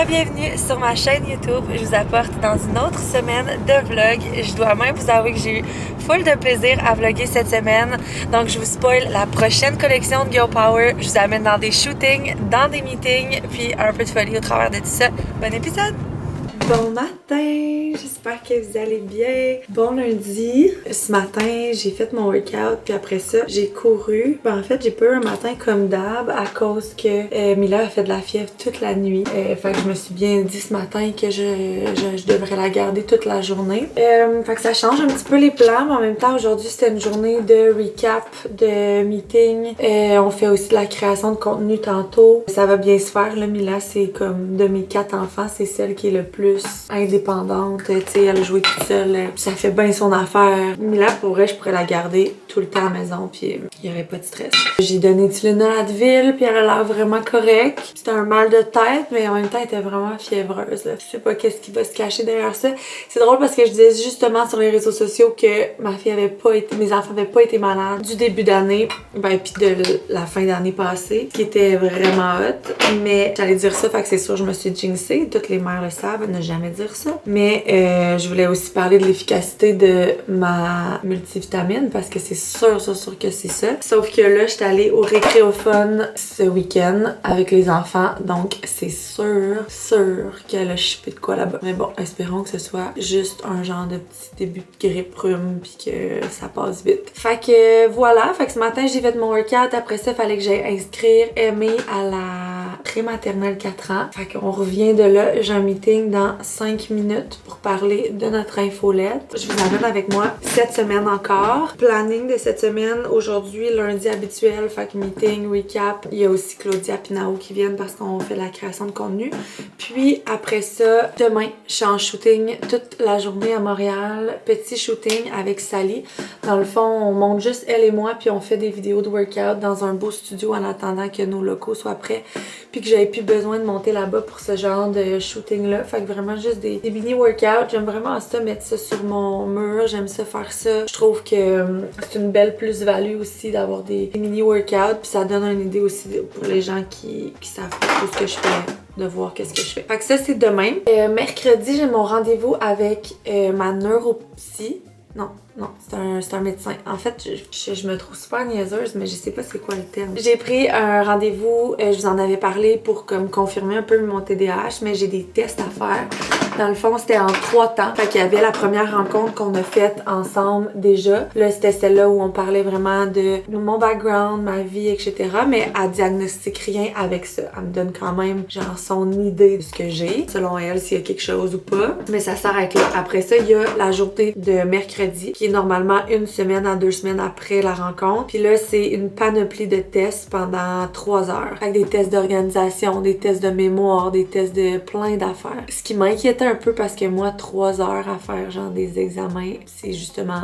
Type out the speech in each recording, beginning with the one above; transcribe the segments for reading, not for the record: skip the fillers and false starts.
Bienvenue sur ma chaîne YouTube. Je vous apporte dans une autre semaine de vlog. Je dois même vous avouer que j'ai eu full de plaisir à vlogger cette semaine. Donc je vous spoil la prochaine collection de Girl Power. Je vous amène dans des shootings, dans des meetings, puis un peu de folie au travers de tout ça. Bon épisode! Bon matin! J'espère que vous allez bien. Bon lundi. Ce matin, j'ai fait mon workout, puis après ça, j'ai couru. Ben, en fait, j'ai pas eu un matin comme d'hab à cause que Mila a fait de la fièvre toute la nuit. Fait que je me suis bien dit ce matin que je devrais la garder toute la journée. Fait que ça change un petit peu les plans, mais en même temps, aujourd'hui, c'était une journée de recap, de meeting. On fait aussi de la création de contenu tantôt. Ça va bien se faire, là. Mila, c'est comme de mes 4 enfants, c'est celle qui est le plus indépendante, tu sais, elle a joué toute seule, ça fait bien son affaire. Mila, pour vrai, je pourrais la garder tout le temps à la maison, puis il y aurait pas de stress. J'ai donné Tylenol Advil, puis elle a l'air vraiment correcte. C'était un mal de tête, mais en même temps, elle était vraiment fiévreuse, là. Je sais pas qu'est-ce qui va se cacher derrière ça. C'est drôle parce que je disais justement sur les réseaux sociaux que ma fille avait pas été, mes enfants avaient pas été malades du début d'année, ben puis de la fin d'année passée, qui était vraiment hot, mais j'allais dire ça, fait que c'est sûr, je me suis jinxée, toutes les mères le savent, ne jamais dire ça. Mais je voulais aussi parler de l'efficacité de ma multivitamine parce que c'est sûr que c'est ça. Sauf que là, j'étais allée au récréophone ce week-end avec les enfants, donc c'est sûr qu'elle a chipé de quoi là-bas. Mais bon, espérons que ce soit juste un genre de petit début de grippe rhume puis que ça passe vite. Fait que voilà, fait que ce matin, j'ai fait mon workout. Après ça, il fallait que j'aille inscrire Aimée à la prématernelle 4 ans. Fait qu'on revient de là. J'ai un meeting dans 5 minutes pour parler de notre infolette. Je vous amène avec moi cette semaine encore. Planning de cette semaine, aujourd'hui, lundi habituel, fait que meeting, recap. Il y a aussi Claudia Pinao qui viennent parce qu'on fait la création de contenu. Puis après ça, demain, je suis en shooting toute la journée à Montréal. Petit shooting avec Sally. Dans le fond, on monte juste elle et moi puis on fait des vidéos de workout dans un beau studio en attendant que nos locaux soient prêts puis que j'avais plus besoin de monter là-bas pour ce genre de shooting-là. Fait que vraiment juste des mini-workouts. J'aime vraiment ça, mettre ça sur mon mur. J'aime ça faire ça. Je trouve que c'est une belle plus-value aussi d'avoir des mini-workouts. Puis ça donne une idée aussi pour les gens qui savent pas tout ce que je fais, de voir qu'est-ce que je fais. Fait que ça, c'est demain. Mercredi, j'ai mon rendez-vous avec ma neuropsy. Non, c'est un médecin. En fait, je me trouve super niaiseuse, mais je sais pas c'est quoi le terme. J'ai pris un rendez-vous, je vous en avais parlé pour comme confirmer un peu mon TDAH, mais j'ai des tests à faire. Dans le fond, c'était en 3 temps. Fait qu'il y avait la première rencontre qu'on a faite ensemble déjà. Là, c'était celle-là où on parlait vraiment de mon background, ma vie, etc. Mais elle diagnostique rien avec ça. Elle me donne quand même, genre, son idée de ce que j'ai, selon elle, s'il y a quelque chose ou pas. Mais ça s'arrête là. Après ça, il y a la journée de mercredi, qui est normalement 1 semaine à 2 semaines après la rencontre. Puis là, c'est une panoplie de tests pendant 3 heures. Avec des tests d'organisation, des tests de mémoire, des tests de plein d'affaires. Ce qui m'inquiétait un peu parce que moi, 3 heures à faire genre des examens, c'est justement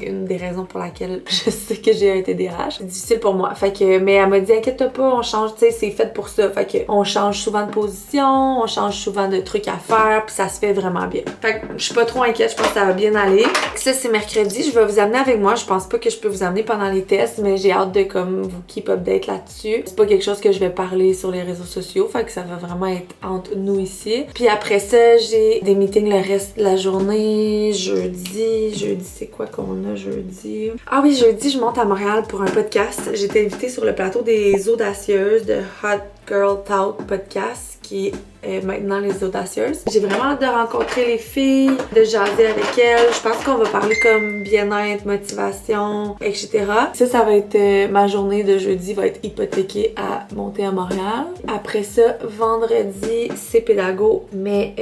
une des raisons pour laquelle je sais que j'ai un TDAH. C'est difficile pour moi. Fait que, mais elle m'a dit inquiète-toi pas, on change, tu sais, c'est fait pour ça. Fait que on change souvent de position, on change souvent de trucs à faire, puis ça se fait vraiment bien. Fait que je suis pas trop inquiète, je pense que ça va bien aller. Ça, c'est mercredi, je vais vous amener avec moi. Je pense pas que je peux vous amener pendant les tests, mais j'ai hâte de comme vous keep update là-dessus. C'est pas quelque chose que je vais parler sur les réseaux sociaux, fait que ça va vraiment être entre nous ici. Puis après ça, j'ai des meetings le reste de la journée. Jeudi, c'est quoi qu'on a jeudi? Ah oui, jeudi, je monte à Montréal pour un podcast. J'ai été invitée sur le plateau des Audacieuses de Hot Girl Talk podcast, qui est maintenant les Audacieuses. J'ai vraiment hâte de rencontrer les filles, de jaser avec elles. Je pense qu'on va parler comme bien-être, motivation, etc. Ça va être ma journée de jeudi va être hypothéquée à monter à Montréal. Après ça, vendredi, c'est pédago, mais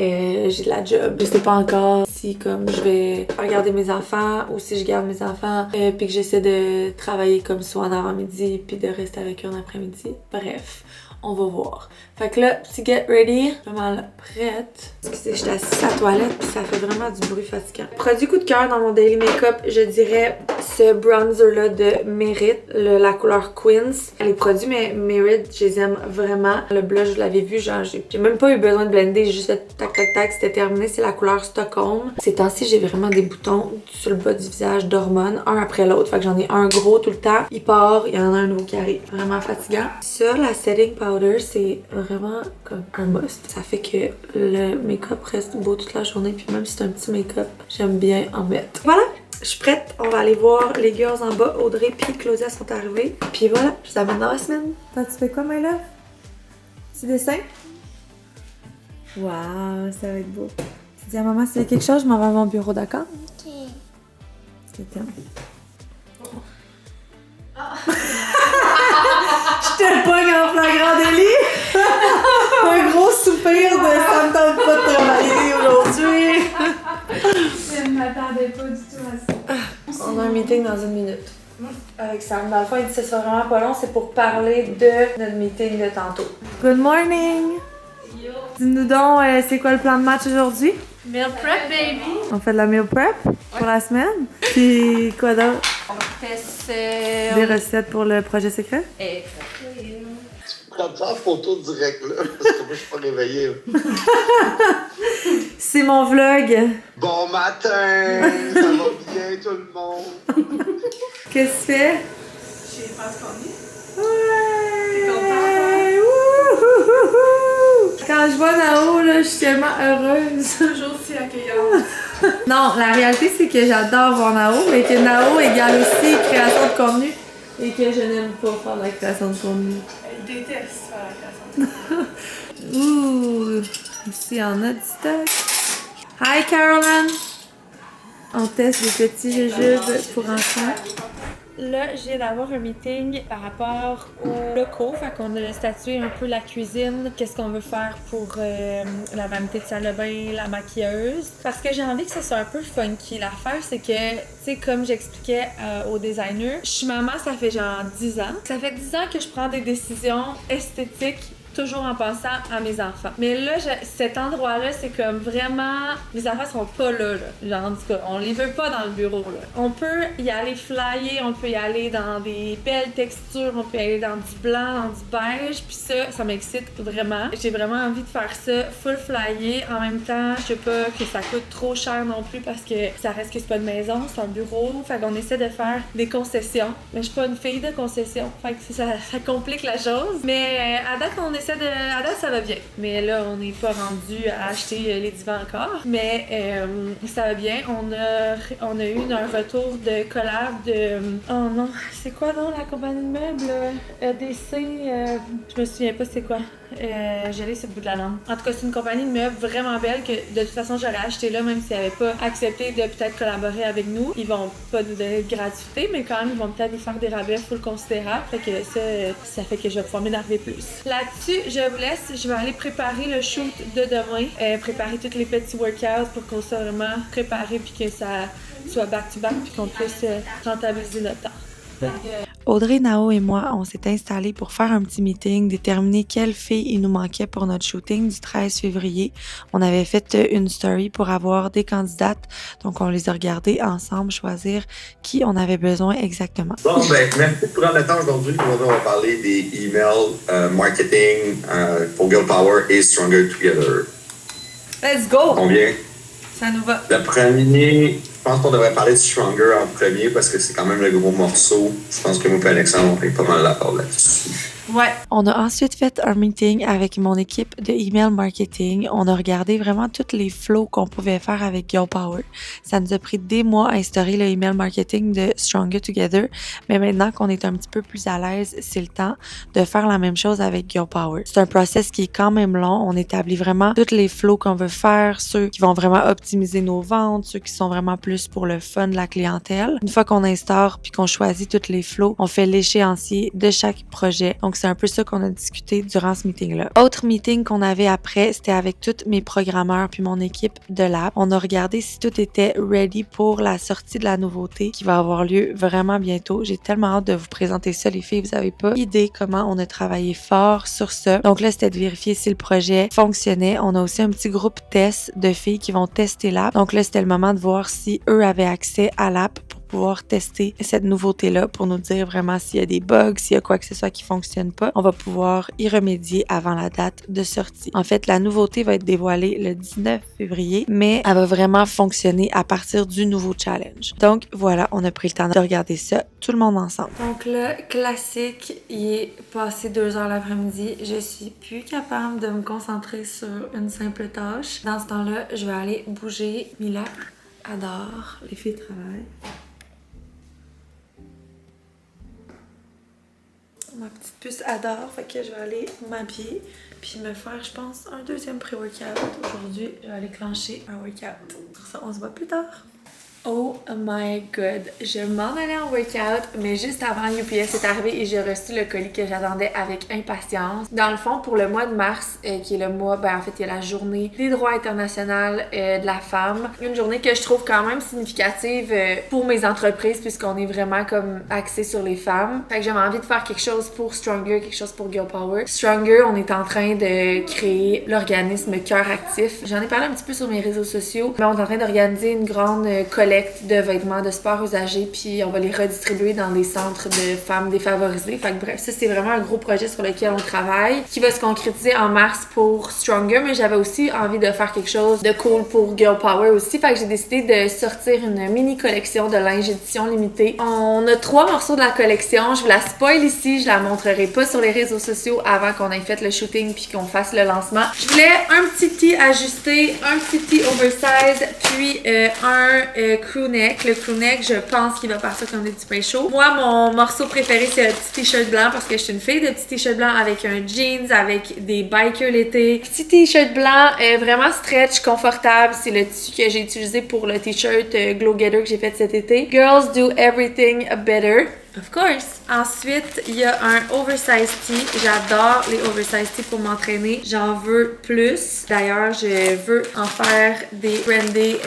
j'ai de la job. Je sais pas encore si comme je vais regarder mes enfants ou si je garde mes enfants puis que j'essaie de travailler comme soit en avant-midi puis de rester avec eux en après-midi. Bref, on va voir. Fait que là, petit get ready, vraiment là, prête. Excusez, j'étais assise à la toilette puis ça fait vraiment du bruit fatigant. Produit coup de cœur dans mon daily makeup, je dirais ce bronzer-là de Merit, la couleur Queens. Les produits Merit, je les aime vraiment. Le blush, je l'avais vu, genre j'ai même pas eu besoin de blender, j'ai juste fait tac tac tac, c'était terminé. C'est la couleur Stockholm. Ces temps-ci, j'ai vraiment des boutons sur le bas du visage d'hormones, un après l'autre. Fait que j'en ai un gros tout le temps. Il part, il y en a un nouveau qui arrive. Vraiment fatigant. Ça, la setting powder, c'est vraiment comme un must. Ça fait que le make-up reste beau toute la journée, puis même si c'est un petit make-up, j'aime bien en mettre. Voilà, je suis prête. On va aller voir les girls en bas. Audrey puis Claudia sont arrivées. Puis voilà, je vous amène dans la semaine. Toi, tu fais quoi, my love? Petit dessin? Waouh, ça va être beau. Tu dis à maman s'il y a quelque chose, je m'en vais à mon bureau, d'accord? Ok. Je t'aime. Je te pogne en flagrant délit! Un gros soupir de ça me tente pas de travailler aujourd'hui! Je ne m'attendais pas du tout à ça. On a un meeting dans une minute. Avec Sam. Dans le fond, il dit que ce sera vraiment pas long, c'est pour parler de notre meeting de tantôt. Good morning! Yo. Dis-nous donc, c'est quoi le plan de match aujourd'hui? Meal prep, baby. On fait de la meal prep pour la semaine. Puis quoi d'autre? On fait Des recettes pour le projet secret? Exactement. Prends ça en photo direct là, parce que moi je suis pas réveillé. C'est mon vlog. Bon matin, ça va bien tout le monde? Qu'est-ce que tu fais? J'ai pas connu. Ouais! T'es contente? Wouhouhouhou! Quand je vois Nao, là, je suis tellement heureuse. Toujours si accueillante. Non, la réalité, c'est que j'adore voir Nao, mais que Nao égale aussi création de contenu et que je n'aime pas faire de la création de contenu. Elle déteste faire la création. Ouh! Ici, on a du stock. Hi, Caroline! On teste des petits jujubes pour enfants. Là, je viens d'avoir un meeting par rapport aux locaux. Fait qu'on a statué un peu la cuisine, qu'est-ce qu'on veut faire pour la vanité de salle de bain, la maquilleuse. Parce que j'ai envie que ça soit un peu funky. L'affaire, c'est que, tu sais, comme j'expliquais au designer, je suis maman, ça fait genre 10 ans. Ça fait 10 ans que je prends des décisions esthétiques toujours en pensant à mes enfants. Mais là, cet endroit-là, c'est comme vraiment... Les enfants sont pas là. Genre, en tout cas, on les veut pas dans le bureau, là. On peut y aller flyer, on peut y aller dans des belles textures, on peut y aller dans du blanc, dans du beige, puis ça m'excite vraiment. J'ai vraiment envie de faire ça full flyer. En même temps, je sais pas que ça coûte trop cher non plus parce que ça reste que c'est pas une maison, c'est un bureau. Fait qu'on essaie de faire des concessions. Mais je suis pas une fille de concessions. Fait que ça complique la chose. Mais à date, à date, ça va bien. Mais là, on n'est pas rendu à acheter les divans encore. Mais ça va bien. On a eu un retour de collab de... Oh non, c'est quoi non la compagnie de meubles? EDC, je me souviens pas c'est quoi. J'allais sur le bout de la langue. En tout cas, c'est une compagnie de meubles vraiment belle que de toute façon j'aurais acheté là même s'ils n'avaient pas accepté de peut-être collaborer avec nous. Ils vont pas nous donner de gratuité, mais quand même ils vont peut-être nous faire des rabais full considérables. Fait que ça fait que je vais pouvoir m'énerver plus. Là-dessus, je vous laisse. Je vais aller préparer le shoot de demain. Préparer tous les petits workouts pour qu'on soit vraiment préparé puis que ça soit back-to-back puis qu'on puisse rentabiliser notre temps. Audrey, Nao et moi, on s'est installés pour faire un petit meeting, déterminer quelle fille il nous manquait pour notre shooting du 13 février. On avait fait une story pour avoir des candidates, donc on les a regardées ensemble, choisir qui on avait besoin exactement. Bon, ben, merci de prendre le temps aujourd'hui. Aujourd'hui, on va parler des emails marketing pour Girl Power et Stronger Together. Let's go! Combien? Ça nous va. Le premier, je pense qu'on devrait parler de Stronger en premier parce que c'est quand même le gros morceau. Je pense que moi et Alexandre, on est pas mal d'accord là-dessus. Ouais. On a ensuite fait un meeting avec mon équipe de email marketing. On a regardé vraiment tous les flows qu'on pouvait faire avec Girl Power. Ça nous a pris des mois à instaurer le email marketing de Stronger Together. Mais maintenant qu'on est un petit peu plus à l'aise, c'est le temps de faire la même chose avec Girl Power. C'est un process qui est quand même long. On établit vraiment tous les flows qu'on veut faire, ceux qui vont vraiment optimiser nos ventes, ceux qui sont vraiment plus pour le fun de la clientèle. Une fois qu'on instaure puis qu'on choisit tous les flows, on fait l'échéancier de chaque projet. Donc Donc, c'est un peu ça qu'on a discuté durant ce meeting-là. Autre meeting qu'on avait après, c'était avec tous mes programmeurs puis mon équipe de lab. On a regardé si tout était ready pour la sortie de la nouveauté qui va avoir lieu vraiment bientôt. J'ai tellement hâte de vous présenter ça, les filles. Vous avez pas idée comment on a travaillé fort sur ça. Donc là, c'était de vérifier si le projet fonctionnait. On a aussi un petit groupe test de filles qui vont tester l'app. Donc là, c'était le moment de voir si eux avaient accès à l'app pour pouvoir tester cette nouveauté-là pour nous dire vraiment s'il y a des bugs, s'il y a quoi que ce soit qui fonctionne pas. On va pouvoir y remédier avant la date de sortie. En fait, la nouveauté va être dévoilée le 19 février, mais elle va vraiment fonctionner à partir du nouveau challenge. Donc voilà, on a pris le temps de regarder ça, tout le monde ensemble. Donc là, classique, il est passé 2h l'après-midi. Je suis plus capable de me concentrer sur une simple tâche. Dans ce temps-là, je vais aller bouger. Mila adore. Les filles travaillent. Ma petite puce adore, fait que je vais aller m'habiller puis me faire, je pense, un deuxième pré-workout. Aujourd'hui, je vais aller clencher un workout. Sur ça, on se voit plus tard. Oh my god, je m'en allais en workout, mais juste avant, UPS est arrivé et j'ai reçu le colis que j'attendais avec impatience. Dans le fond, pour le mois de mars, qui est le mois, en fait, il y a la journée des droits internationaux de la femme. Une journée que je trouve quand même significative pour mes entreprises, puisqu'on est vraiment comme axé sur les femmes. Fait que j'avais envie de faire quelque chose pour Stronger, quelque chose pour Girl Power. Stronger, on est en train de créer l'organisme Cœur Actif. J'en ai parlé un petit peu sur mes réseaux sociaux, mais on est en train d'organiser une grande collecte de vêtements de sport usagés, puis on va les redistribuer dans des centres de femmes défavorisées. Fait que bref, ça c'est vraiment un gros projet sur lequel on travaille, qui va se concrétiser en mars pour Stronger, mais j'avais aussi envie de faire quelque chose de cool pour Girl Power aussi. Fait que j'ai décidé de sortir une mini collection de linge édition limitée. On a 3 morceaux de la collection, je vous la spoil ici, je la montrerai pas sur les réseaux sociaux avant qu'on ait fait le shooting puis qu'on fasse le lancement. Je voulais un petit tee ajusté, un petit tee oversize, puis un crew neck. Le crew neck, je pense qu'il va partir comme des petits pains chauds. Moi, mon morceau préféré, c'est le petit t-shirt blanc parce que je suis une fille de petits t-shirt blanc avec un jeans, avec des bikers l'été. Petit t-shirt blanc, vraiment stretch, confortable. C'est le tissu que j'ai utilisé pour le t-shirt Glow Getter que j'ai fait cet été. Girls do everything better. Of course! Ensuite, il y a un oversized tee. J'adore les oversized tees pour m'entraîner. J'en veux plus. D'ailleurs, je veux en faire des brandés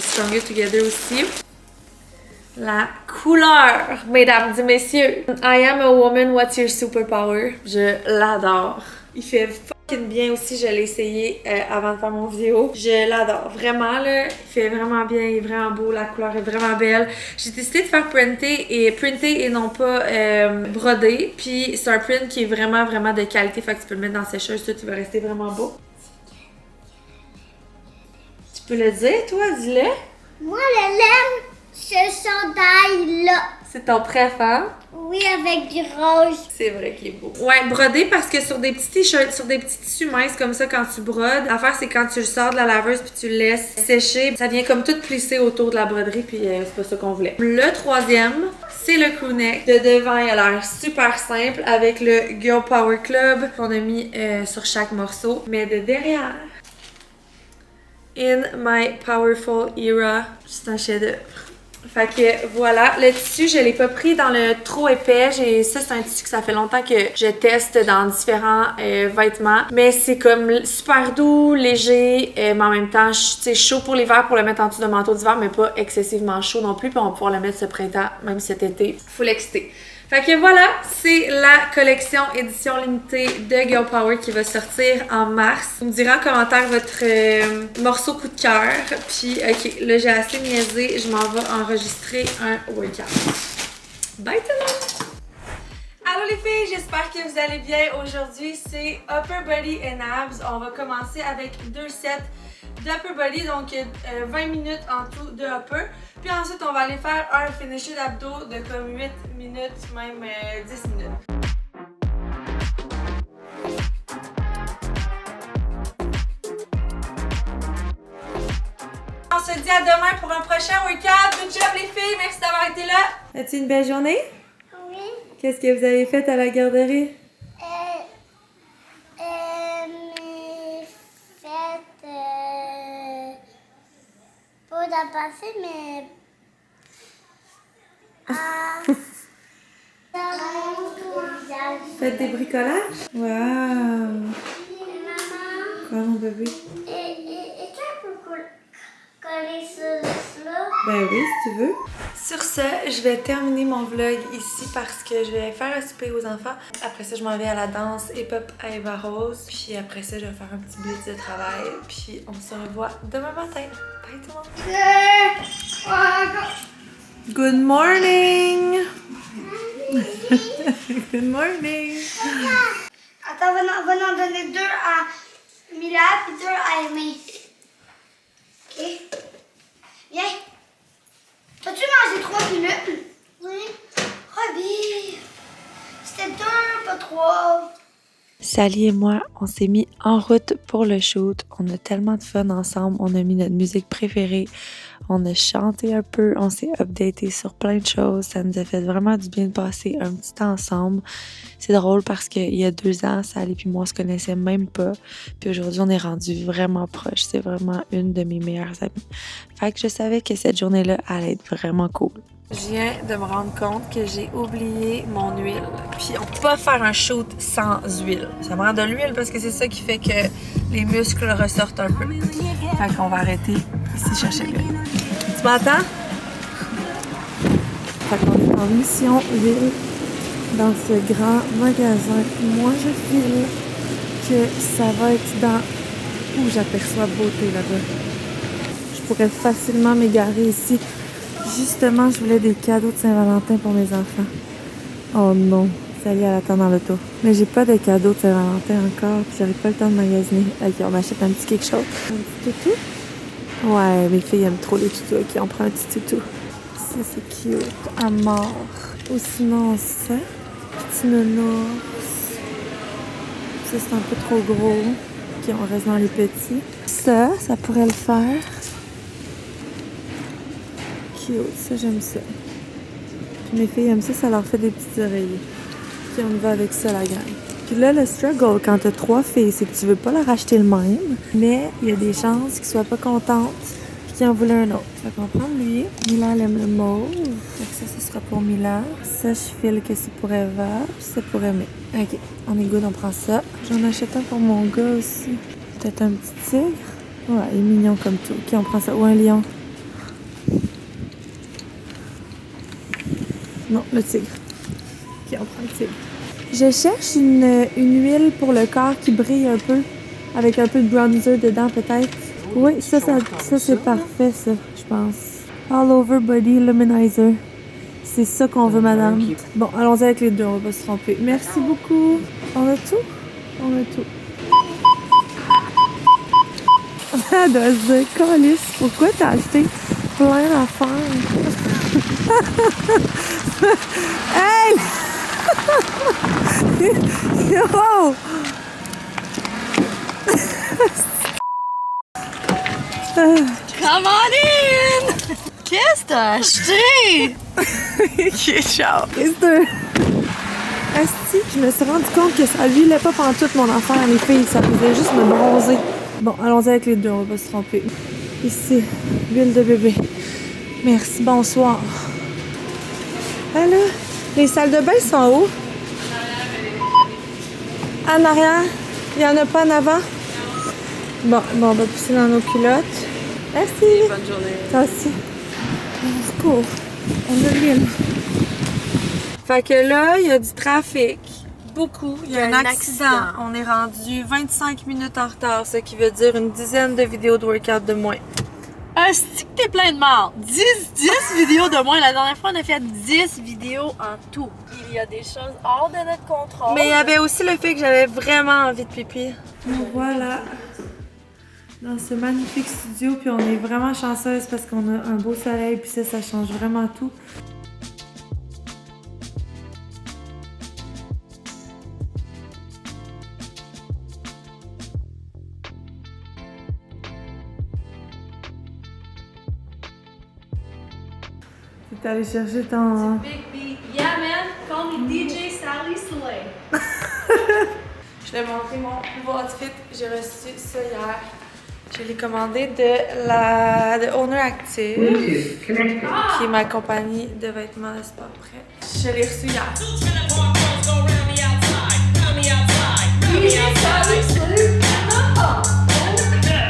Stronger Together aussi. La couleur, mesdames et messieurs. I am a woman, what's your superpower? Je l'adore. Il fait fucking bien aussi, je l'ai essayé avant de faire mon vidéo. Je l'adore, vraiment là, il fait vraiment bien, il est vraiment beau, la couleur est vraiment belle. J'ai décidé de faire printer et non pas broder. Puis c'est un print qui est vraiment de qualité, fait que tu peux le mettre dans la sécheuse, tout, il va rester vraiment beau. Tu peux le dire, toi, dis-le. Moi, je l'aime, ce chandail-là. C'est ton préf, hein? Oui, avec du rose. C'est vrai qu'il est beau. Ouais, broder parce que sur des petits t-shirts, sur des petits tissus minces comme ça, quand tu brodes, l'affaire c'est quand tu le sors de la laveuse puis tu le laisses sécher, ça vient comme tout plissé autour de la broderie puis c'est pas ça qu'on voulait. Le troisième, c'est le crew neck. De devant, il a l'air super simple avec le Girl Power Club qu'on a mis sur chaque morceau. Mais de derrière, In My Powerful Era, c'est un chef-d'œuvre. Fait que voilà, le tissu, je l'ai pas pris dans le trop épais. Ça, c'est un tissu que ça fait longtemps que je teste dans différents vêtements. Mais c'est comme super doux, léger, mais en même temps, c'est chaud pour l'hiver pour le mettre en dessous de manteau d'hiver, mais pas excessivement chaud non plus. Puis on va pouvoir le mettre ce printemps, même cet été. Full excité. Fait que voilà, c'est la collection édition limitée de Girl Power qui va sortir en mars. Vous me direz en commentaire votre morceau coup de cœur. Puis, ok, là j'ai assez niaisé, je m'en vais enregistrer un workout. Bye tout le monde! Allô les filles, j'espère que vous allez bien. Aujourd'hui, c'est Upper Body and Abs. On va commencer avec 2 sets d'Upper Body, donc 20 minutes en tout de Upper. Puis ensuite, on va aller faire un finisher d'abdos de comme 8 minutes, même 10 minutes. On se dit à demain pour un prochain workout. Good job les filles, merci d'avoir été là. As-tu une belle journée? Oui. Qu'est-ce que vous avez fait à la garderie? Pas d'en passer, mais... Faites des bricolages? Wow! Maman, Quoi, mon bébé? et tu peux coller cela? Ben oui, si tu veux. Sur ce, je vais terminer mon vlog ici parce que je vais faire un souper aux enfants. Après ça, je m'en vais à la danse hip-hop à Eva Rose. Puis après ça, je vais faire un petit blitz de travail. Puis on se revoit demain matin. Bye tout le monde! Good morning! Good morning! Attends, on va en donner 2 à Mila puis 2 à Aimée. Ok? Viens. T'as-tu mangé 3 minutes? Oui. Robbie! C'était 2, pas 3. Sally et moi, on s'est mis en route pour le shoot. On a tellement de fun ensemble. On a mis notre musique préférée. On a chanté un peu. On s'est updaté sur plein de choses. Ça nous a fait vraiment du bien de passer un petit temps ensemble. C'est drôle parce qu'il y a 2 ans, Sally et moi, on se connaissait même pas. Puis aujourd'hui, on est rendus vraiment proches. C'est vraiment une de mes meilleures amies. Fait que je savais que cette journée-là allait être vraiment cool. Je viens de me rendre compte que j'ai oublié mon huile. Puis on peut pas faire un shoot sans huile. Ça me rend de l'huile parce que c'est ça qui fait que les muscles ressortent un peu. Fait qu'on va arrêter ici chercher l'huile. Tu m'entends? Fait qu'on est en mission huile dans ce grand magasin. Moi, je file que ça va être dans où j'aperçois beauté là-bas. Je pourrais facilement m'égarer ici. Justement, je voulais des cadeaux de Saint-Valentin pour mes enfants. Oh non, Sally elle attend dans l'auto. Mais j'ai pas de cadeaux de Saint-Valentin encore, puis j'avais pas le temps de magasiner. Ok, on achète un petit quelque chose. Un petit toutou? Ouais, mes filles aiment trop les toutous. Ok, on prend un petit toutou. Ça, c'est cute. À mort. Ou sinon, ça. Petit nounours. Ça, c'est un peu trop gros. Ok, on reste dans les petits. Ça pourrait le faire. Cute, ça j'aime ça. Puis mes filles aiment ça, ça leur fait des petites oreillers. Puis on y va avec ça la gang. Puis là, le struggle quand t'as 3 filles, c'est que tu veux pas leur acheter le même, mais il y a des chances qu'ils soient pas contentes puis qu'ils en voulaient un autre. Fait qu'on prend lui. Mila, elle aime le mauve. Fait que ça sera pour Mila. Ça, je file que c'est pour Eva. Puis c'est pour Aimée. Ok, on est good, on prend ça. J'en achète un pour mon gars aussi. Peut-être un petit tigre. Ouais, il est mignon comme tout. Ok, on prend ça. Ou un lion. Non, le tigre. Ok, on prend le tigre. Je cherche une huile pour le corps qui brille un peu, avec un peu de bronzer dedans peut-être. Oui, ça c'est parfait, ça, je pense. All Over Body Luminizer. C'est ça qu'on veut, madame. Bon, allons-y avec les 2, on va pas se tromper. Merci beaucoup. On a tout? On a tout. Elle doit se dire, Calice, pourquoi t'as acheté plein d'affaires? Hey! Yo! Come on in! Qu'est-ce que t'as acheté? Ok, ciao. Asti, je me suis rendu compte que ça huilait pas pantoute mon affaire, les filles. Ça faisait juste me bronzer. Bon, allons-y avec les 2, on va pas se tromper. Ici, huile de bébé. Merci, bonsoir. Ah là, les salles de bain sont où? En arrière? Il n'y en a pas en avant? Bon, on va pousser dans nos culottes. Merci. Bonne journée. Toi aussi. On se court. On a l'huile. Fait que là, il y a du trafic. Beaucoup. Il y a un accident. On est rendu 25 minutes en retard, ce qui veut dire une dizaine de vidéos de workout de moins. Asti que t'es plein de marde. 10 vidéos de moins. La dernière fois, on a fait 10 vidéos en tout. Il y a des choses hors de notre contrôle. Mais il y avait aussi le fait que j'avais vraiment envie de pipi. Nous voilà dans ce magnifique studio, puis on est vraiment chanceuse parce qu'on a un beau soleil, puis ça change vraiment tout. T'es allé chercher ton... Big beat. Yeah, man. Call me DJ Sally Slay. Je t'ai montré mon nouveau outfit. J'ai reçu ça hier. Je l'ai commandé de Owner Active, qui est ma compagnie de vêtements de sport prêt. Je l'ai reçu hier.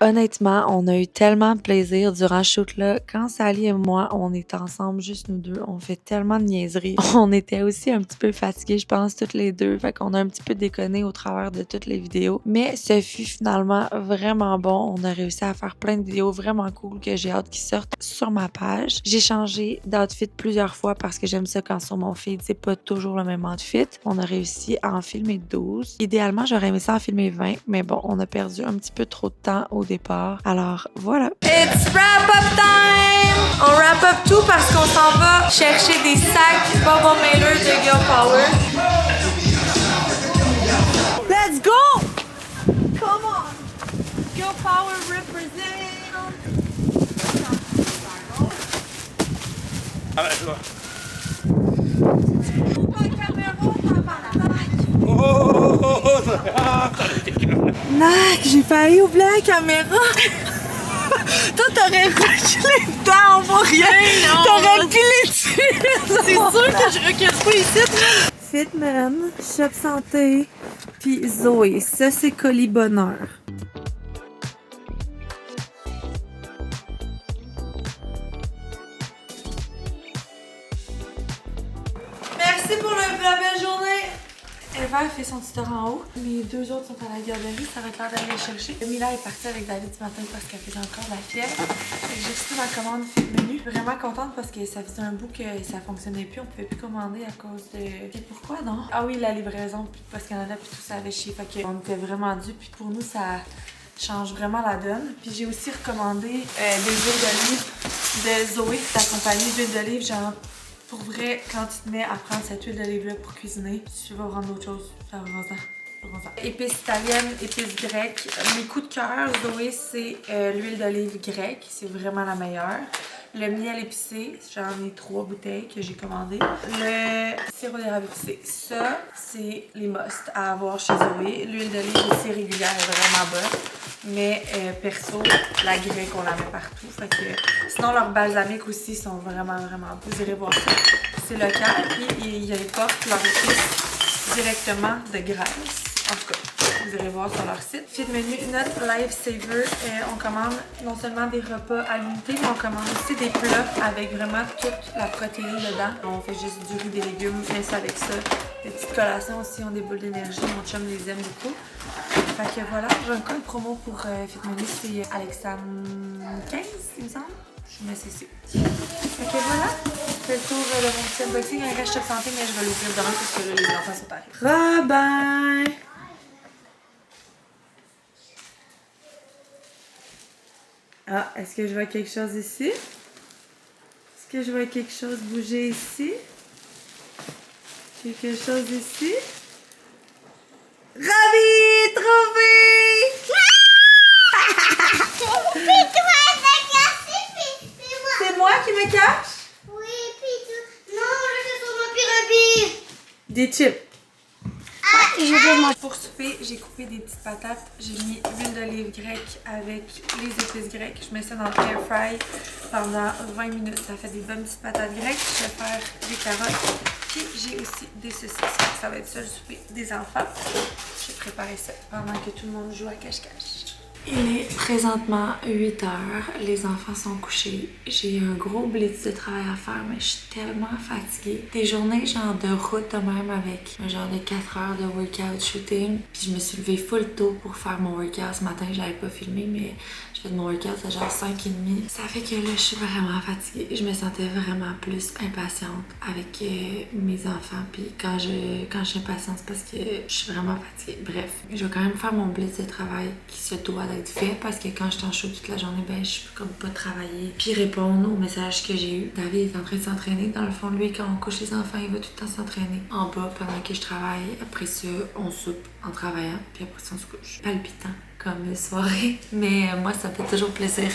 Honnêtement, on a eu tellement de plaisir durant ce shoot-là. Quand Sally et moi, on est ensemble, juste nous deux, on fait tellement de niaiseries. On était aussi un petit peu fatigués, je pense, toutes les deux. Fait qu'on a un petit peu déconné au travers de toutes les vidéos. Mais ce fut finalement vraiment bon. On a réussi à faire plein de vidéos vraiment cool que j'ai hâte qu'ils sortent sur ma page. J'ai changé d'outfit plusieurs fois parce que j'aime ça quand sur mon feed, c'est pas toujours le même outfit. On a réussi à en filmer 12. Idéalement, j'aurais aimé ça en filmer 20, mais bon, on a perdu un petit peu trop de temps au départ. Alors, voilà. It's wrap-up time! On wrap-up tout parce qu'on s'en va chercher des sacs Bubble Mailer de Girl Power. Let's go! Come on! Girl Power represent! Ah ben, c'est bon. Nac, j'ai failli oublier la caméra! Toi, t'aurais reculé dedans, on voit rien! T'aurais pilé dessus! C'est sûr que je recule pas ici. Fitman, Shop Santé, puis Zoé. Ça, c'est Colis Bonheur. Merci pour la belle journée! Eva fait son tuteur en haut. Mes deux autres sont à la garderie, ça va être l'heure d'aller les chercher. Mila est partie avec David ce matin parce qu'elle faisait encore de la fièvre. J'ai reçu ma commande Fit Menu. Vraiment contente parce que ça faisait un bout que ça fonctionnait plus. On pouvait plus commander à cause de... Et pourquoi non? Ah oui, la livraison, puis Post Canada, puis tout ça avait chié. Fait qu'on était vraiment dû. Puis pour nous, ça change vraiment la donne. Puis j'ai aussi recommandé des huiles d'olive de Zoé, ta compagnie d'huile d'olive, genre... Pour vrai, quand tu te mets à prendre cette huile d'olive-là pour cuisiner, si tu vas prendre d'autres choses, ça va ça. Épices italiennes, épices grecques. Mes coups de cœur, Zoé, c'est l'huile d'olive grecque. C'est vraiment la meilleure. Le miel épicé, j'en ai 3 bouteilles que j'ai commandées. Le sirop d'érable épicé, ça, c'est les must à avoir chez Zoé. L'huile d'olive aussi régulière est vraiment bonne. Mais perso, la grecque, on la met partout. Fait que, sinon, leurs balsamiques aussi sont vraiment beaux. Vous irez voir ça. C'est local. Puis, ils importent leurs épices directement de Grèce. En tout cas, vous irez voir sur leur site. Fit Menu, notre Lifesaver, on commande non seulement des repas à l'unité, mais on commande aussi des plats avec vraiment toute la protéine dedans. On fait juste du riz, des légumes, mais c'est avec ça. Des petites collations aussi ont des boules d'énergie. Mon chum les aime beaucoup. Fait que voilà, j'ai un code promo pour Fit Menu, c'est Alexandre 15, il me semble. Je mets ceci. Fait que voilà, je fais le tour de mon petit unboxing avec un Shop Santé, mais je vais l'ouvrir demain parce que là, les enfants sont pareils. Bye bye! Ah, est-ce que je vois quelque chose ici? Est-ce que je vois quelque chose bouger ici? Quelque chose ici? Ravi! Trouvé! C'est moi qui me cache? Oui, puis non, je fais sur mon pyramide. Des chips. Ah, je vais manger. Pour souper, j'ai coupé des petites patates. J'ai mis l'huile d'olive grecque avec les épices grecques. Je mets ça dans le air fry pendant 20 minutes. Ça fait des bonnes petites patates grecques. Je vais faire des carottes. Puis j'ai aussi des saucisses. Ça va être ça le souper des enfants. Je vais préparer ça pendant que tout le monde joue à cache-cache. Il est présentement 8 h. Les enfants sont couchés. J'ai un gros blitz de travail à faire, mais je suis tellement fatiguée. Des journées genre de route de même avec un genre de 4 heures de workout shooting. Puis je me suis levée full tôt pour faire mon workout. Ce matin, je l'avais pas filmé, mais je fais de mon workout à genre 5h30. Ça fait que là, je suis vraiment fatiguée. Je me sentais vraiment plus impatiente avec mes enfants. Puis quand je suis impatiente, c'est parce que je suis vraiment fatiguée. Bref, je vais quand même faire mon blitz de travail qui se doit d'être fait parce que quand je suis en show toute la journée, ben je peux comme pas travailler puis répondre aux messages que j'ai eu. David est en train de s'entraîner. Dans le fond, lui, quand on couche les enfants, il va tout le temps s'entraîner en bas pendant que je travaille. Après ça, on soupe en travaillant puis après ça, on se couche. Palpitant comme soirée. Mais moi, ça me fait toujours plaisir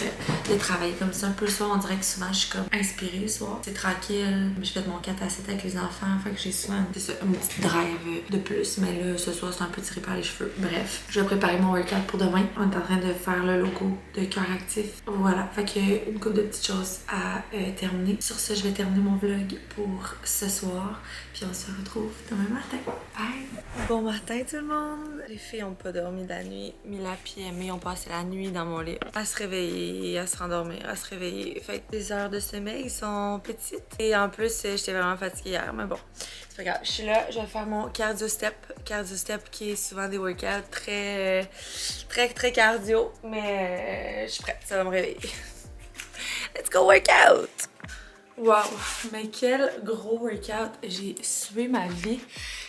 de travailler comme ça. Un peu le soir, on dirait que souvent, je suis comme inspirée le soir. C'est tranquille. Je fais de mon 4 à 7 avec les enfants. Fait que j'ai souvent une petite drive de plus. Mais là, ce soir, c'est un peu tiré par les cheveux. Bref, je vais préparer mon workout pour demain. On est en train de faire le logo de Cœur Actif. Voilà. Fait que une couple de petites choses à terminer. Sur ce, je vais terminer mon vlog pour ce soir. Puis on se retrouve demain matin. Bye! Bon matin tout le monde! Les filles ont pas dormi de la nuit. Mila et Aimée ont passé la nuit dans mon lit. À se réveiller, à se rendormir, à se réveiller. Fait que les heures de sommeil sont petites. Et en plus, j'étais vraiment fatiguée hier. Mais bon, c'est pas grave. Je suis là, je vais faire mon cardio step. Cardio step qui est souvent des workouts très cardio. Mais je suis prête, ça va me réveiller. Let's go workout! Wow, mais quel gros workout! J'ai sué ma vie.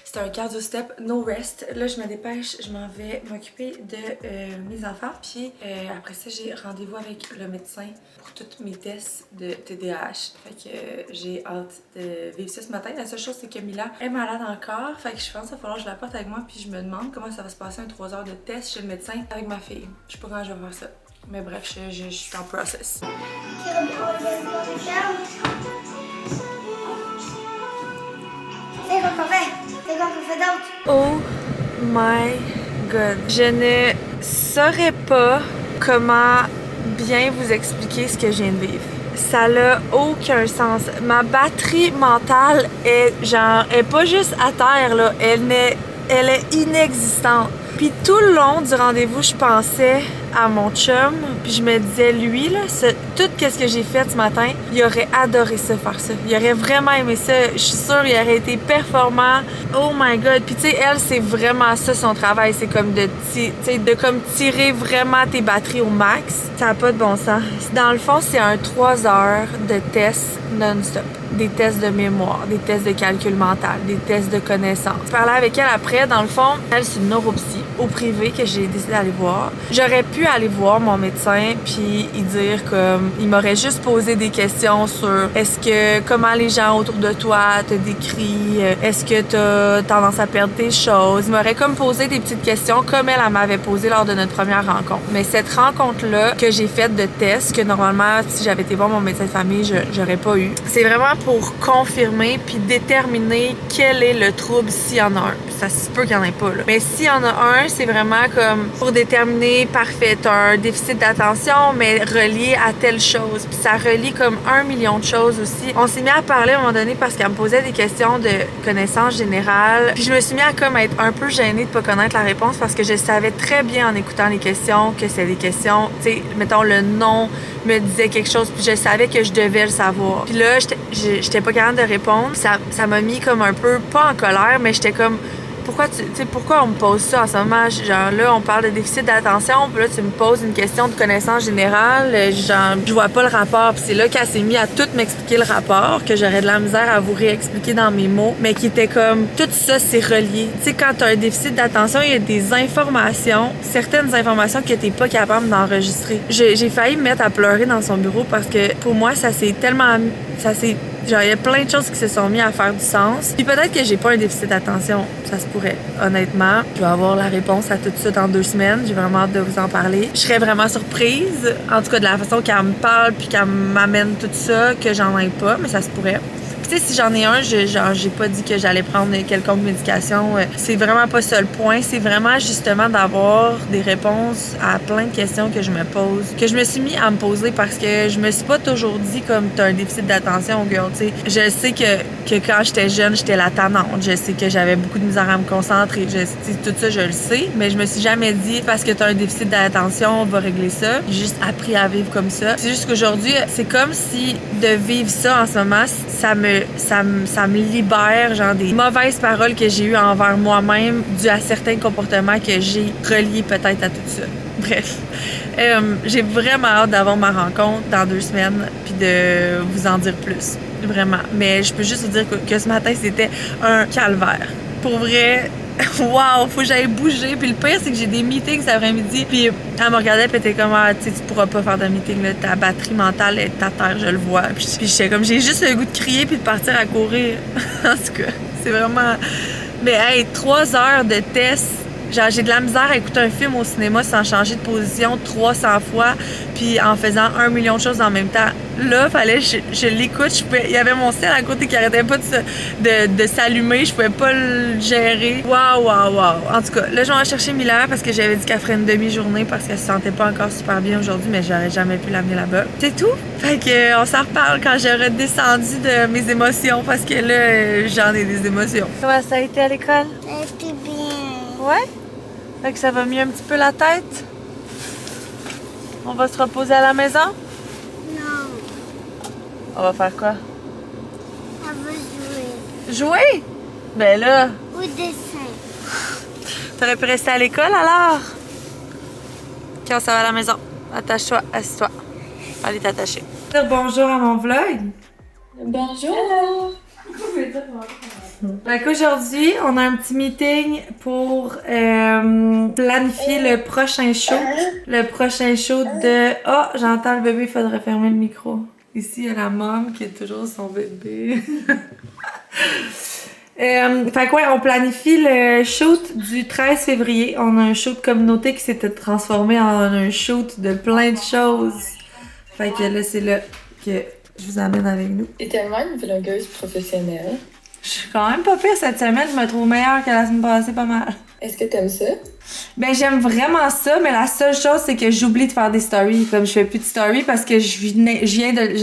C'est un cardio step no rest. Là, je me dépêche, je m'en vais m'occuper de mes enfants. Puis après ça, j'ai rendez-vous avec le médecin pour tous mes tests de TDAH. Fait que j'ai hâte de vivre ça ce matin. La seule chose, c'est que Mila est malade encore. Fait que je pense qu'il va falloir que je la porte avec moi. Puis je me demande comment ça va se passer un 3 heures de test chez le médecin avec ma fille. Je sais pas quand je vais faire ça. Mais bref, je suis en process. Oh my god. Je ne saurais pas comment bien vous expliquer ce que je viens de vivre. Ça n'a aucun sens. Ma batterie mentale est pas juste à terre, là. Elle est inexistante. Puis tout le long du rendez-vous, je pensais à mon chum, puis je me disais, lui, là, tout ce que j'ai fait ce matin, il aurait adoré ça, faire ça. Il aurait vraiment aimé ça. Je suis sûre, il aurait été performant. Oh my god. Puis tu sais, elle, c'est vraiment ça son travail. C'est comme de tirer vraiment tes batteries au max. Ça n'a pas de bon sens. Dans le fond, c'est un 3 heures de tests non-stop. Des tests de mémoire, des tests de calcul mental, des tests de connaissances. Je parlais avec elle après, dans le fond, elle, c'est une neuropsy au privé que j'ai décidé d'aller voir. J'aurais pu aller voir mon médecin puis il dire comme, il m'aurait juste posé des questions sur comment les gens autour de toi te décrivent, est-ce que t'as tendance à perdre tes choses. Il m'aurait comme posé des petites questions comme elle m'avait posé lors de notre première rencontre. Mais cette rencontre-là que j'ai faite de tests, que normalement, si j'avais été voir mon médecin de famille, j'aurais pas eu. C'est vraiment pour confirmer puis déterminer quel est le trouble s'il y en a un. Ça se peut qu'il n'y en ait pas, là. Mais s'il y en a un, c'est vraiment comme pour déterminer, parfait, t'as un déficit d'attention, mais relié à telle chose. Puis ça relie comme 1 million de choses aussi. On s'est mis à parler à un moment donné parce qu'elle me posait des questions de connaissances générales. Puis je me suis mis à comme être un peu gênée de pas connaître la réponse parce que je savais très bien en écoutant les questions que c'est des questions, tu sais, mettons le nom me disait quelque chose, puis je savais que je devais le savoir. Puis là, j'étais pas capable de répondre. Ça m'a mis comme un peu, pas en colère, mais j'étais comme, pourquoi on me pose ça en ce moment? Genre là, on parle de déficit d'attention, puis là, tu me poses une question de connaissance générale, genre, je vois pas le rapport. Puis c'est là qu'elle s'est mise à tout m'expliquer le rapport, que j'aurais de la misère à vous réexpliquer dans mes mots, mais qui était comme, tout ça, c'est relié. Tu sais, quand t'as un déficit d'attention, il y a des informations, certaines informations que t'es pas capable d'enregistrer. J'ai failli me mettre à pleurer dans son bureau parce que, pour moi, genre, il y a plein de choses qui se sont mis à faire du sens. Puis peut-être que j'ai pas un déficit d'attention. Ça se pourrait. Honnêtement, je vais avoir la réponse à tout ça dans 2 semaines. J'ai vraiment hâte de vous en parler. Je serais vraiment surprise, en tout cas de la façon qu'elle me parle puis qu'elle m'amène tout ça, que j'en ai pas, mais ça se pourrait. Tu sais, si j'en ai un, j'ai pas dit que j'allais prendre quelconque médication. C'est vraiment pas ça le point. C'est vraiment justement d'avoir des réponses à plein de questions que je me pose, que je me suis mis à me poser parce que je me suis pas toujours dit comme t'as un déficit d'attention, girl, tu sais. Je sais que quand j'étais jeune, j'étais la tannante. Je sais que j'avais beaucoup de misère à me concentrer. Tout ça, je le sais, mais je me suis jamais dit parce que t'as un déficit d'attention, on va régler ça. J'ai juste appris à vivre comme ça. C'est juste qu'aujourd'hui, c'est comme si de vivre ça en ce moment, ça me libère, genre, des mauvaises paroles que j'ai eues envers moi-même dû à certains comportements que j'ai reliés peut-être à tout ça. Bref, j'ai vraiment hâte d'avoir ma rencontre dans 2 semaines puis de vous en dire plus, vraiment. Mais je peux juste vous dire que ce matin, c'était un calvaire. Pour vrai, wow, faut que j'aille bouger. Puis le pire, c'est que j'ai des meetings cet après-midi. Puis elle me regardait, puis elle était comme, ah, tu pourras pas faire de meeting, là, ta batterie mentale est à terre, je le vois. Puis j'étais comme, j'ai juste le goût de crier puis de partir à courir. En tout cas, c'est vraiment. Mais hey, 3 heures de tests Genre, j'ai de la misère à écouter un film au cinéma sans changer de position 300 fois, puis en faisant 1 million de choses en même temps. Là, fallait je l'écoute. Il y avait mon sel à côté qui arrêtait pas de s'allumer. Je pouvais pas le gérer. Waouh. En tout cas, là, je vais chercher Mila parce que j'avais dit qu'elle ferait une demi-journée parce qu'elle se sentait pas encore super bien aujourd'hui, mais j'aurais jamais pu l'amener là-bas. C'est tout. Fait que on s'en reparle quand j'aurai descendu de mes émotions parce que là, j'en ai des émotions. Comment ça a été à l'école? C'était bien. Ouais? Fait que ça va mieux un petit peu la tête? On va se reposer à la maison? Non, On va faire quoi? on veut jouer. Jouer? Ben là, Ou dessin. t'aurais pu rester à l'école alors? Ok, on s'en va à la maison. Attache-toi, assis-toi. Allez t'attacher. Dire bonjour à mon vlog. Bonjour! Fait qu'aujourd'hui, on a un petit meeting pour planifier le prochain show. Le prochain show de... Oh, j'entends le bébé, il faudrait fermer le micro. Ici, il y a la môme qui est toujours son bébé. Fait que ouais, on planifie le shoot du 13 février. On a un shoot de communauté qui s'était transformé en un shoot de plein de choses. Fait que là, c'est là que je vous amène avec nous. T'es tellement une vlogueuse professionnelle. Je suis quand même pas pire cette semaine, je me trouve meilleure que la semaine passée, pas mal. Est-ce que t'aimes ça? Ben j'aime vraiment ça, mais la seule chose c'est que j'oublie de faire des stories. Comme je fais plus de stories parce que j'ai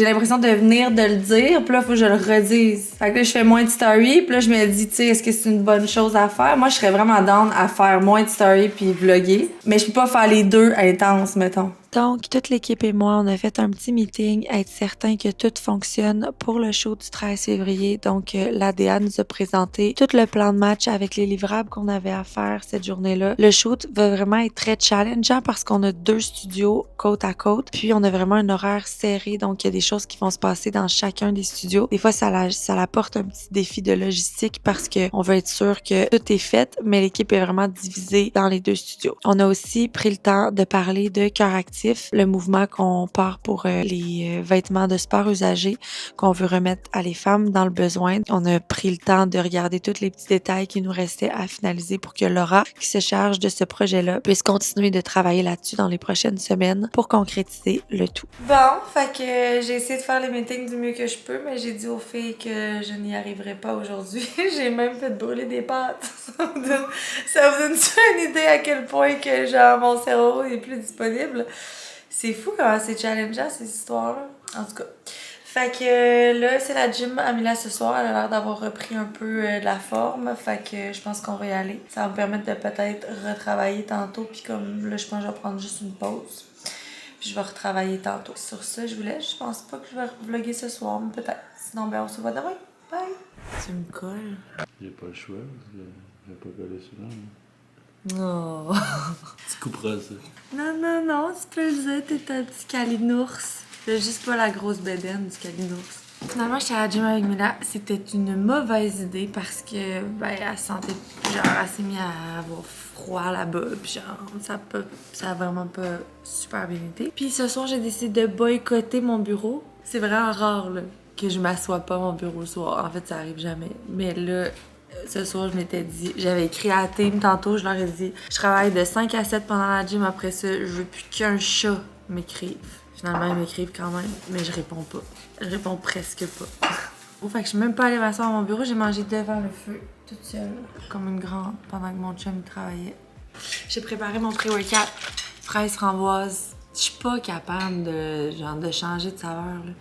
l'impression de venir de le dire, puis là faut que je le redise. Fait que là je fais moins de stories, puis là je me dis, tu sais, est-ce que c'est une bonne chose à faire? Moi je serais vraiment down à faire moins de stories puis vlogger, mais je peux pas faire les deux intenses, mettons. Donc, toute l'équipe et moi, on a fait un petit meeting, être certain que tout fonctionne pour le show du 13 février. Donc, l'ADA nous a présenté tout le plan de match avec les livrables qu'on avait à faire cette journée-là. Le shoot va vraiment être très challengeant parce qu'on a 2 studios côte à côte, puis on a vraiment un horaire serré, donc il y a des choses qui vont se passer dans chacun des studios. Des fois, ça apporte un petit défi de logistique parce que on veut être sûr que tout est fait, mais l'équipe est vraiment divisée dans les 2 studios. On a aussi pris le temps de parler de Cœur Actif, le mouvement qu'on part pour les vêtements de sport usagés qu'on veut remettre à les femmes dans le besoin. On a pris le temps de regarder tous les petits détails qui nous restaient à finaliser pour que Laura, qui se charge de ce projet-là, puisse continuer de travailler là-dessus dans les prochaines semaines pour concrétiser le tout. Bon, fait que j'ai essayé de faire les meetings du mieux que je peux, mais j'ai dit aux filles que je n'y arriverai pas aujourd'hui. J'ai même fait brûler des pâtes. Ça vous donne-tu une idée à quel point que genre mon cerveau est plus disponible? C'est fou comment c'est challengeant ces histoires-là. En tout cas. Fait que là, c'est la gym à Mila ce soir. Elle a l'air d'avoir repris un peu de la forme. Fait que je pense qu'on va y aller. Ça va me permettre de peut-être retravailler tantôt. Puis comme là, je pense que je vais prendre juste une pause. Puis je vais retravailler tantôt. Sur ça, je vous laisse. Je pense pas que je vais vlogger ce soir, mais peut-être. Sinon, ben on se voit demain. Bye! Tu me colles? J'ai pas le choix, je vais pas coller souvent. Oh! Tu couperas ça. Non, tu peux le dire, t'es un petit calinours. C'est juste pas la grosse bédaine du calinours. Finalement, j'étais à la gym avec Mila. C'était une mauvaise idée parce que, ben, elle sentait, genre, elle s'est mise à avoir froid là-bas. Puis genre, ça a vraiment pas super bien été. Puis ce soir, j'ai décidé de boycotter mon bureau. C'est vraiment rare, là, que je m'assois pas à mon bureau le soir. En fait, ça arrive jamais. Mais là, ce soir, je m'étais dit, j'avais écrit à la team tantôt, je leur ai dit, je travaille de 5 à 7 pendant la gym, après ça, je veux plus qu'un chat m'écrive. Finalement, ils m'écrivent quand même, mais je réponds pas. Je réponds presque pas. Fait que je suis même pas allée m'asseoir à mon bureau, j'ai mangé devant le feu, toute seule, comme une grande, pendant que mon chum travaillait. J'ai préparé mon pré-workout, fraise framboise. Je suis pas capable de changer de saveur, là.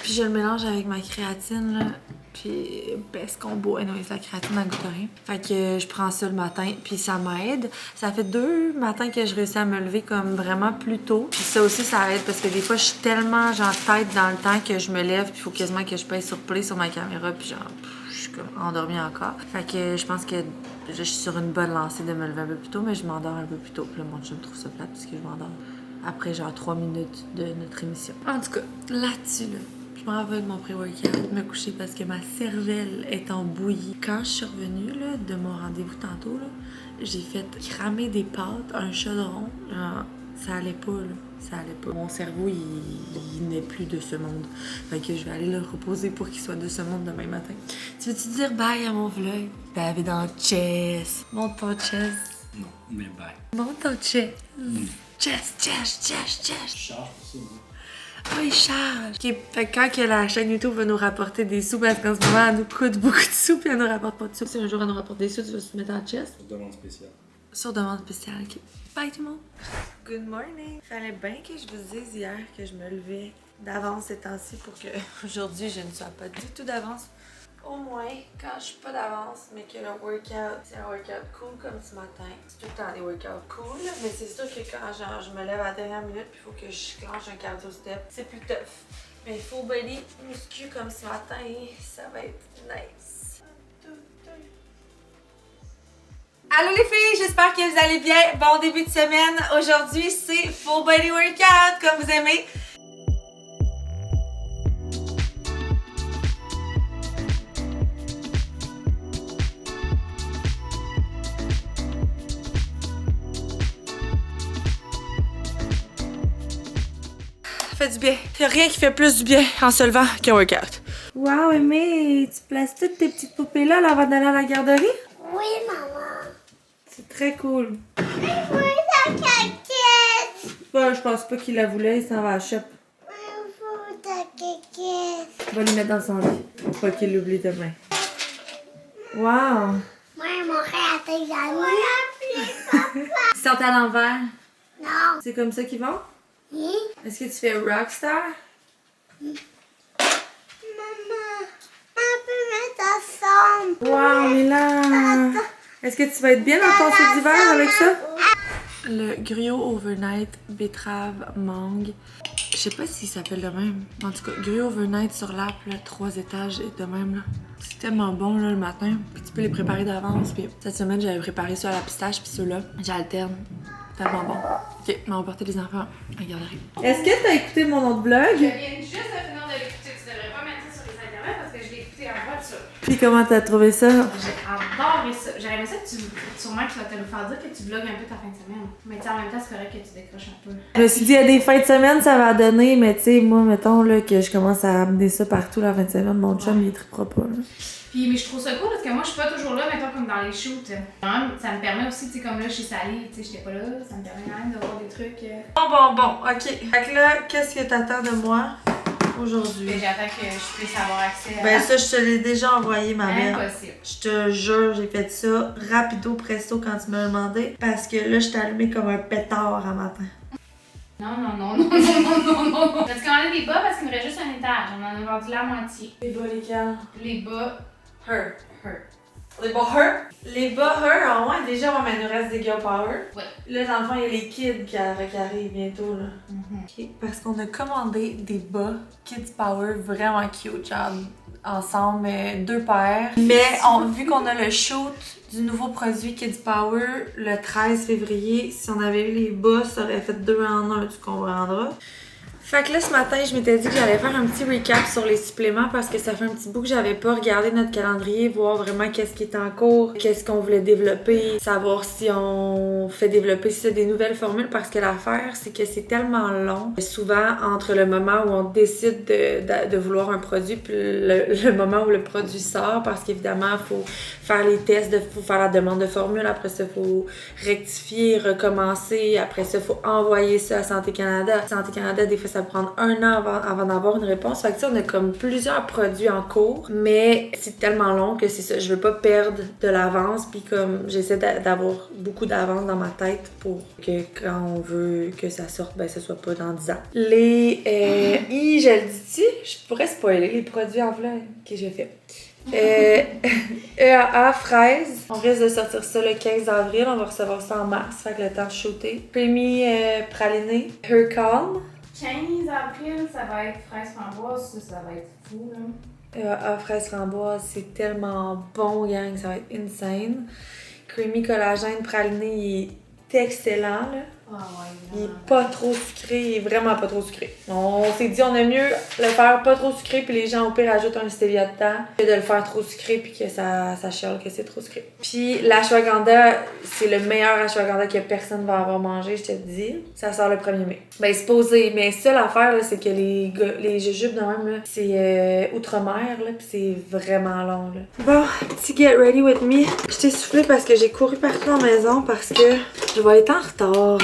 Puis je le mélange avec ma créatine, là. Puis best combo, et non, la créatine à goût de rien. Fait que je prends ça le matin, puis ça m'aide. Ça fait 2 matins que je réussis à me lever comme vraiment plus tôt. Puis ça aussi, ça aide parce que des fois, je suis tellement genre tête dans le temps que je me lève, puis il faut quasiment que je pèse sur play sur ma caméra, puis genre, je suis comme endormie encore. Fait que je pense que je suis sur une bonne lancée de me lever un peu plus tôt, mais je m'endors un peu plus tôt. Puis là, mon chum trouve ça plate parce que je m'endors après genre 3 minutes de notre émission. En tout cas, là-dessus, là, je m'en vais avec mon pré-workout me coucher parce que ma cervelle est en bouillie. Quand je suis revenue là, de mon rendez-vous tantôt, là, j'ai fait cramer des pâtes, un chaudron. Ça allait pas, là. Ça allait pas. Mon cerveau, il n'est plus de ce monde. Fait que je vais aller le reposer pour qu'il soit de ce monde demain matin. Tu veux-tu dire bye à mon vlog? Ben, elle est dans Chess. Montre ton Chess. Non, mais bye. Monte ton chest. Chest. Charge pour ça, moi. Oh, il charge. OK, fait que quand que la chaîne YouTube va nous rapporter des sous, parce qu'en ce moment, elle nous coûte beaucoup de sous, puis elle nous rapporte pas de sous. Si un jour elle nous rapporte des sous, tu vas se mettre en chest? Pour demande spéciale. Sur demande spéciale, OK. Bye tout le monde. Good morning. Fallait bien que je vous dise hier que je me levais d'avance ces temps-ci pour que aujourd'hui je ne sois pas du tout d'avance. Au moins, quand je suis pas d'avance, mais que le workout, c'est un workout cool comme ce matin. C'est tout le temps des workouts cool, mais c'est sûr que quand genre, je me lève à la dernière minute puis il faut que je clenche un cardio step, c'est plus tough. Mais full body, muscu comme ce matin, ça va être nice. Allô les filles, j'espère que vous allez bien. Bon début de semaine. Aujourd'hui, c'est full body workout comme vous aimez. Fait du bien. Y'a rien qui fait plus du bien en se levant qu'un workout. Wow, Aimé, tu places toutes tes petites poupées là avant d'aller à la garderie? Oui, maman. C'est très cool. Oui, la caquette. Ouais, je pense pas qu'il la voulait, il s'en va à la shop. Oui, ta caquette. On va lui mettre dans son lit. Faut pas qu'il l'oublie demain. Wow! Moi, mon frère a tes amis. Ils sont à l'envers. Non. C'est comme ça qu'ils vont? Oui. Est-ce que tu fais rockstar? Maman, on peut mettre ensemble. Wow, mais là! Est-ce que tu vas être bien dans ton suit d'hiver avec ça? Le griot overnight betterave mangue. Je sais pas s'il s'appelle de même. En tout cas, griot overnight sur l'app, 3 étages et de même là. C'est tellement bon là le matin. Puis tu peux les préparer d'avance. Puis cette semaine, j'avais préparé ceux à la pistache puis ceux-là. J'alterne. Tellement bon. Ok, mais on va porter les enfants à la garderie. Est-ce que t'as écouté mon autre vlog? Je viens juste de finir de l'écouter. Tu devrais pas mettre ça sur les internets parce que je l'ai écouté en voiture. Puis comment t'as trouvé ça? J'ai adoré ça. J'aurais aimé ça que sûrement que tu vas te le faire dire que tu vlogues un peu ta fin de semaine. Mais tu sais, en même temps, c'est correct que tu décroches un peu. Je me suis dit, à des fins de semaine, ça va donner, mais tu sais, moi, mettons là, que je commence à amener ça partout la fin de semaine, mon chum, il trippera pas. Là. Puis, mais je trouve ça cool parce que moi, je suis pas toujours là, mettons, comme dans les shoots. Quand même, ça me permet aussi, tu sais, comme là, chez Sally, tu sais, j'étais pas là, ça me permet quand même de voir des trucs. Bon, ok. Fait que là, qu'est-ce que t'attends de moi aujourd'hui? Mais j'attends que je puisse avoir accès à. Ben ça, je te l'ai déjà envoyé, ma mère. Impossible. Je te jure, j'ai fait ça rapido presto quand tu m'as demandé, parce que là, je t'ai allumé comme un pétard un matin. Non. As-tu commandé des bas parce qu'il me reste juste un étage? On en a vendu la moitié. Les bas, lesquels? Les bas, Her. Les bas Her? Les bas Her, en moins, déjà, ouais, mais il nous reste des Girl Power. Ouais. Là, dans le fond, il y a les kids qui arrivent bientôt, là. Ok, parce qu'on a commandé des bas Kids Power vraiment cute, genre ensemble, 2 paires. Mais vu qu'on a le shoot du nouveau produit Kids Power le 13 février, si on avait eu les bas, ça aurait fait 2 en 1, tu comprendras. Fait que là, ce matin, je m'étais dit que j'allais faire un petit recap sur les suppléments parce que ça fait un petit bout que j'avais pas regardé notre calendrier, voir vraiment qu'est-ce qui est en cours, qu'est-ce qu'on voulait développer, savoir si on fait développer des nouvelles formules parce que l'affaire, c'est que c'est tellement long. Souvent, entre le moment où on décide de vouloir un produit puis le moment où le produit sort, parce qu'évidemment, il faut faire les tests, faut faire la demande de formule, après ça, il faut rectifier, recommencer, après ça, il faut envoyer ça à Santé Canada. Santé Canada, des fois, ça prendre 1 an avant d'avoir une réponse. Fait que ça, on a comme plusieurs produits en cours, mais c'est tellement long que c'est ça. Je veux pas perdre de l'avance, puis comme j'essaie d'avoir beaucoup d'avance dans ma tête pour que quand on veut que ça sorte, ben ça soit pas dans 10 ans. Les je le dis-tu? Je pourrais spoiler les produits en vlog que j'ai fait. EAA fraise. On risque de sortir ça le 15 avril. On va recevoir ça en mars. Fait que le temps de shooter. Creamy praliné. Her Calm. 15 avril, ça va être fraise framboise, ça va être fou, là. Fraise framboise, c'est tellement bon, gang, ça va être insane. Creamy collagène praliné, il est excellent, là. Ah ouais, Il est vraiment. pas trop sucré, il est vraiment pas trop sucré. On s'est dit, on aime mieux le faire pas trop sucré, puis les gens au pire ajoutent un stevia dedans, que de le faire trop sucré, puis que ça chiale que c'est trop sucré. Puis l'ashwagandha, c'est le meilleur ashwagandha que personne va avoir mangé, je te le dis. Ça sort le 1er mai. Ben, c'est posé, mais seule affaire, là, c'est que les jujubes de même, là, c'est outre-mer, là, puis c'est vraiment long, là. Bon, petit get ready with me. Je t'ai soufflé parce que j'ai couru partout en maison, parce que je vais être en retard.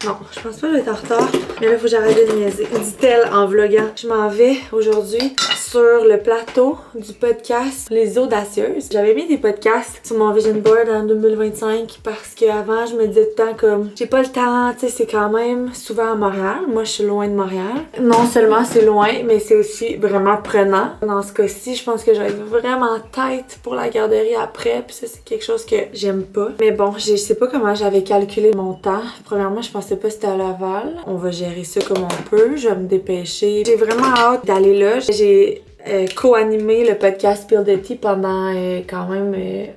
Non, je pense pas que je vais être en retard. Mais là, il faut que j'arrête de niaiser. Dit-elle en vloguant. Je m'en vais aujourd'hui sur le plateau du podcast Les Audacieuses. J'avais mis des podcasts sur mon vision board en 2025 parce qu'avant, je me disais tout le temps comme j'ai pas le temps, tu sais, c'est quand même souvent à Montréal. Moi, je suis loin de Montréal. Non seulement c'est loin, mais c'est aussi vraiment prenant. Dans ce cas-ci, je pense que je vais être vraiment tête pour la garderie après. Puis ça, c'est quelque chose que j'aime pas. Mais bon, je sais pas comment j'avais calculé mon temps. Premièrement, je pensais pas que c'était à Laval. On va gérer ça comme on peut. Je vais me dépêcher. J'ai vraiment hâte d'aller là. J'ai co-animé le podcast Spill the Tea pendant quand même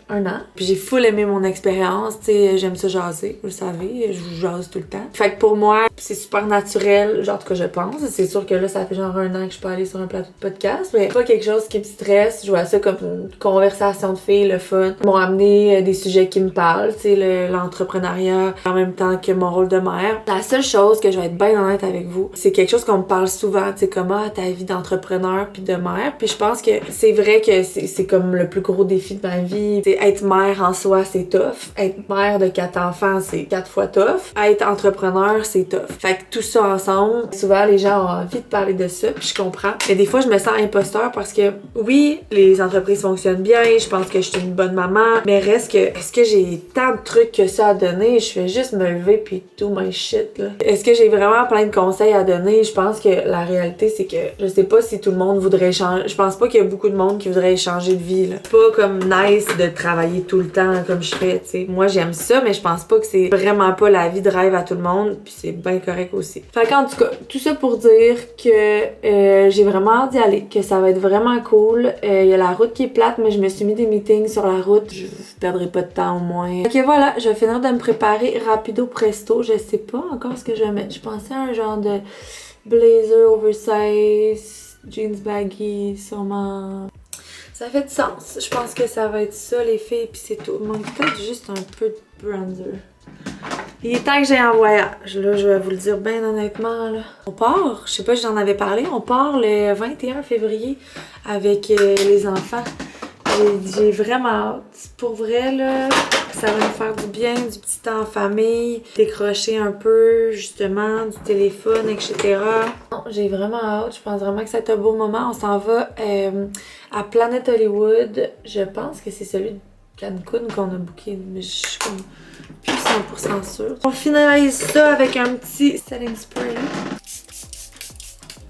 1 an. Puis j'ai full aimé mon expérience, tu sais, j'aime ça jaser, vous le savez, je vous jase tout le temps. Fait que pour moi, c'est super naturel, genre, en tout cas je pense. C'est sûr que là, ça fait genre 1 an que je peux aller sur un plateau de podcast, mais pas quelque chose qui me stresse. Je vois ça comme une conversation de filles, le fun. Ils m'ont amené des sujets qui me parlent, tu sais, l'entrepreneuriat en même temps que mon rôle de mère. La seule chose que je vais être bien honnête avec vous, c'est quelque chose qu'on me parle souvent, tu sais, comment ta vie d'entrepreneur puis de mère. Puis je pense que c'est vrai que c'est comme le plus gros défi de ma vie. T'sais, être mère en soi, c'est tough. Être mère de 4 enfants, c'est 4 fois tough. Être entrepreneur, c'est tough. Fait que tout ça ensemble, souvent les gens ont envie de parler de ça, puis je comprends. Mais des fois, je me sens imposteur parce que oui, les entreprises fonctionnent bien, je pense que je suis une bonne maman, mais reste que, est-ce que j'ai tant de trucs que ça à donner? Je fais juste me lever puis do my shit, là. Est-ce que j'ai vraiment plein de conseils à donner? Je pense que la réalité, c'est que je sais pas si tout le monde voudrait changer. Je pense pas qu'il y a beaucoup de monde qui voudrait changer de vie, là. Pas comme nice de travailler tout le temps comme je fais, tu sais. Moi, j'aime ça, mais je pense pas que c'est vraiment pas la vie de rêve à tout le monde, puis c'est bien correct aussi. Fait qu'en tout cas, tout ça pour dire que j'ai vraiment hâte d'y aller, que ça va être vraiment cool. Il y a la route qui est plate, mais je me suis mis des meetings sur la route. Je perdrai pas de temps au moins. Ok, voilà, je vais finir de me préparer rapido presto. Je sais pas encore ce que je vais mettre. Je pensais à un genre de blazer oversize, jeans baggy, sûrement. Ça fait du sens. Je pense que ça va être ça, les filles, puis c'est tout. Il manque peut-être juste un peu de bronzer. Il est temps que j'aille en voyage. Là, je vais vous le dire bien honnêtement. Là. On part, je sais pas si j'en avais parlé, on part le 21 février avec les enfants. J'ai vraiment hâte. Pour vrai, là, ça va nous faire du bien, du petit temps en famille, décrocher un peu, justement, du téléphone, etc. J'ai vraiment hâte. Je pense vraiment que c'est un beau moment. On s'en va à Planet Hollywood. Je pense que c'est celui de Cancun qu'on a booké, mais je suis comme plus 100% sûre. On finalise ça avec un petit setting spray.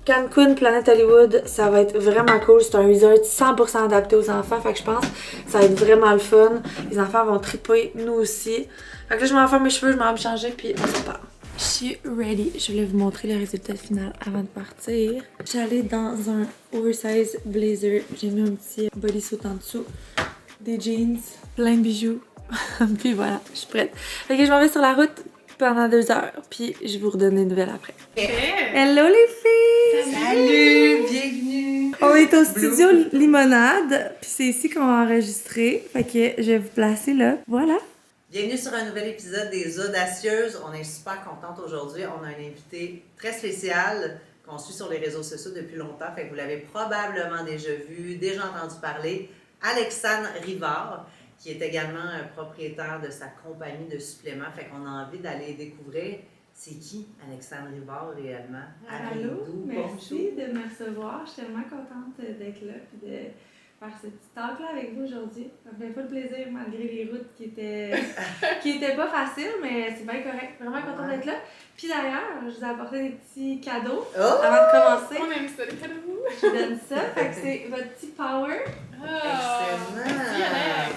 Cancun, Planet Hollywood, ça va être vraiment cool. C'est un resort 100% adapté aux enfants. Fait que je pense que ça va être vraiment le fun. Les enfants vont triper, nous aussi. Fait que là, je m'en fais mes cheveux, je m'en vais me changer, puis on se part. Je suis ready. Je voulais vous montrer le résultat final avant de partir. J'allais dans un oversize blazer. J'ai mis un petit bodysuit en dessous. Des jeans, plein de bijoux. Puis voilà, je suis prête. Fait que je m'en vais sur la route pendant 2 heures, puis je vais vous redonne des nouvelles après. Hello les filles! Salut! Bienvenue! On est au studio Limonade, puis c'est ici qu'on va enregistrer. Fait que je vais vous placer là. Voilà. Bienvenue sur un nouvel épisode des Audacieuses. On est super contente aujourd'hui. On a un invité très spécial qu'on suit sur les réseaux sociaux depuis longtemps. Fait que vous l'avez probablement déjà vu, déjà entendu parler. Alexandre Rivard, qui est également propriétaire de sa compagnie de suppléments. Fait qu'on a envie d'aller découvrir c'est qui Alexandre Rivard réellement. Allô, merci de me recevoir. Je suis tellement contente d'être là et de faire ce petit talk-là avec vous aujourd'hui. Ça me fait pas le plaisir malgré les routes qui étaient pas faciles, mais c'est bien correct. Vraiment contente d'être là. Puis d'ailleurs, je vous ai apporté des petits cadeaux avant de commencer. On aime ça, les cadeaux. Je vous donne ça. Fait que c'est votre petit power. Excellent!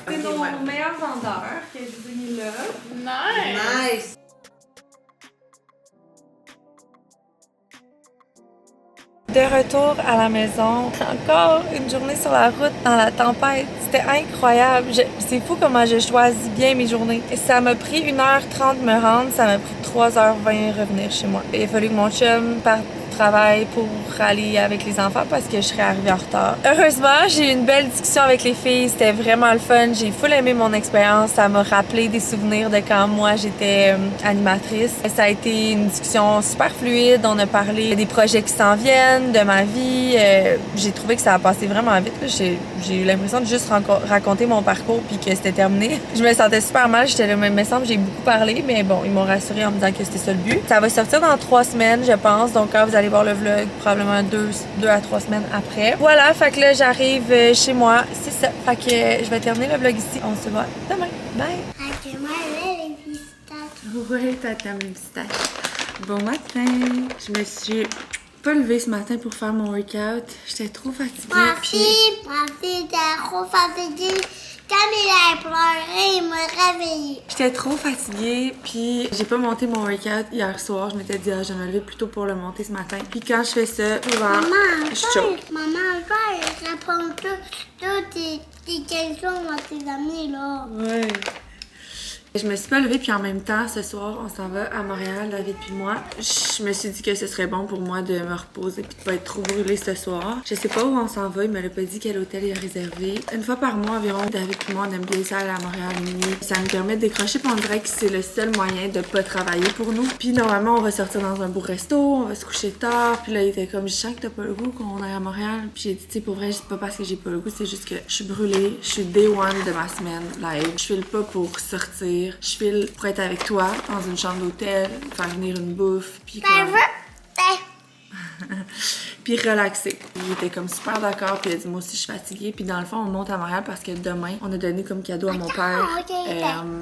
C'est nos meilleurs vendeurs que je vous ai mis là. Nice! Nice! De retour à la maison, encore une journée sur la route dans la tempête. C'était incroyable. C'est fou comment je choisis bien mes journées. Ça m'a pris 1h30 me rendre, ça m'a pris 3h20 revenir chez moi. Il a fallu que mon chum parte travail pour aller avec les enfants parce que je serais arrivée en retard. Heureusement, j'ai eu une belle discussion avec les filles. C'était vraiment le fun. J'ai full aimé mon expérience. Ça m'a rappelé des souvenirs de quand moi j'étais animatrice. Ça a été une discussion super fluide. On a parlé des projets qui s'en viennent, de ma vie. J'ai trouvé que ça a passé vraiment vite. J'ai eu l'impression de juste raconter mon parcours puis que c'était terminé. Je me sentais super mal. J'étais là, mais il me semble que j'ai beaucoup parlé, mais bon, ils m'ont rassurée en me disant que c'était ça le but. Ça va sortir dans 3 semaines, je pense. Donc quand vous allez voir le vlog probablement 2 à 3 semaines après. Voilà, fait que là, j'arrive chez moi. C'est ça. Fait que je vais terminer le vlog ici. On se voit demain. Bye! les pistaches. Ouais, t'as mes pistaches. Bon matin! Je me suis pas levée ce matin pour faire mon workout. J'étais trop fatiguée. Ma fille était trop fatiguée. Quand il a pleuré, il m'a réveillée. J'étais trop fatiguée, puis j'ai pas monté mon workout hier soir. Je m'étais dit, je vais me lever plus tôt pour le monter ce matin. Puis quand je fais ça, souvent, je choque. Maman, je réponds toutes tes questions à tes amis, là. Ouais. Je me suis pas levée, puis en même temps, ce soir, on s'en va à Montréal, David puis moi. Je me suis dit que ce serait bon pour moi de me reposer puis de pas être trop brûlée ce soir. Je sais pas où on s'en va, il me l'a pas dit quel hôtel il a réservé. Une fois par mois environ, David puis moi, on aime bien ça aller à Montréal la nuit. Ça me permet de décrocher, puis on dirait que c'est le seul moyen de pas travailler pour nous. Puis normalement, on va sortir dans un beau resto, on va se coucher tard. Puis là, il était comme, je sens que t'as pas le goût qu'on aille à Montréal. Puis j'ai dit, tu sais, pour vrai, c'est pas parce que j'ai pas le goût, c'est juste que je suis brûlée. Je suis day one de ma semaine live. Je file pas pour sortir. Je file pour être avec toi dans une chambre d'hôtel, faire venir une bouffe, puis comme... puis relaxer. Il était comme super d'accord, puis il a dit moi aussi je suis fatiguée. Puis dans le fond, on monte à Montréal parce que demain, on a donné comme cadeau à mon père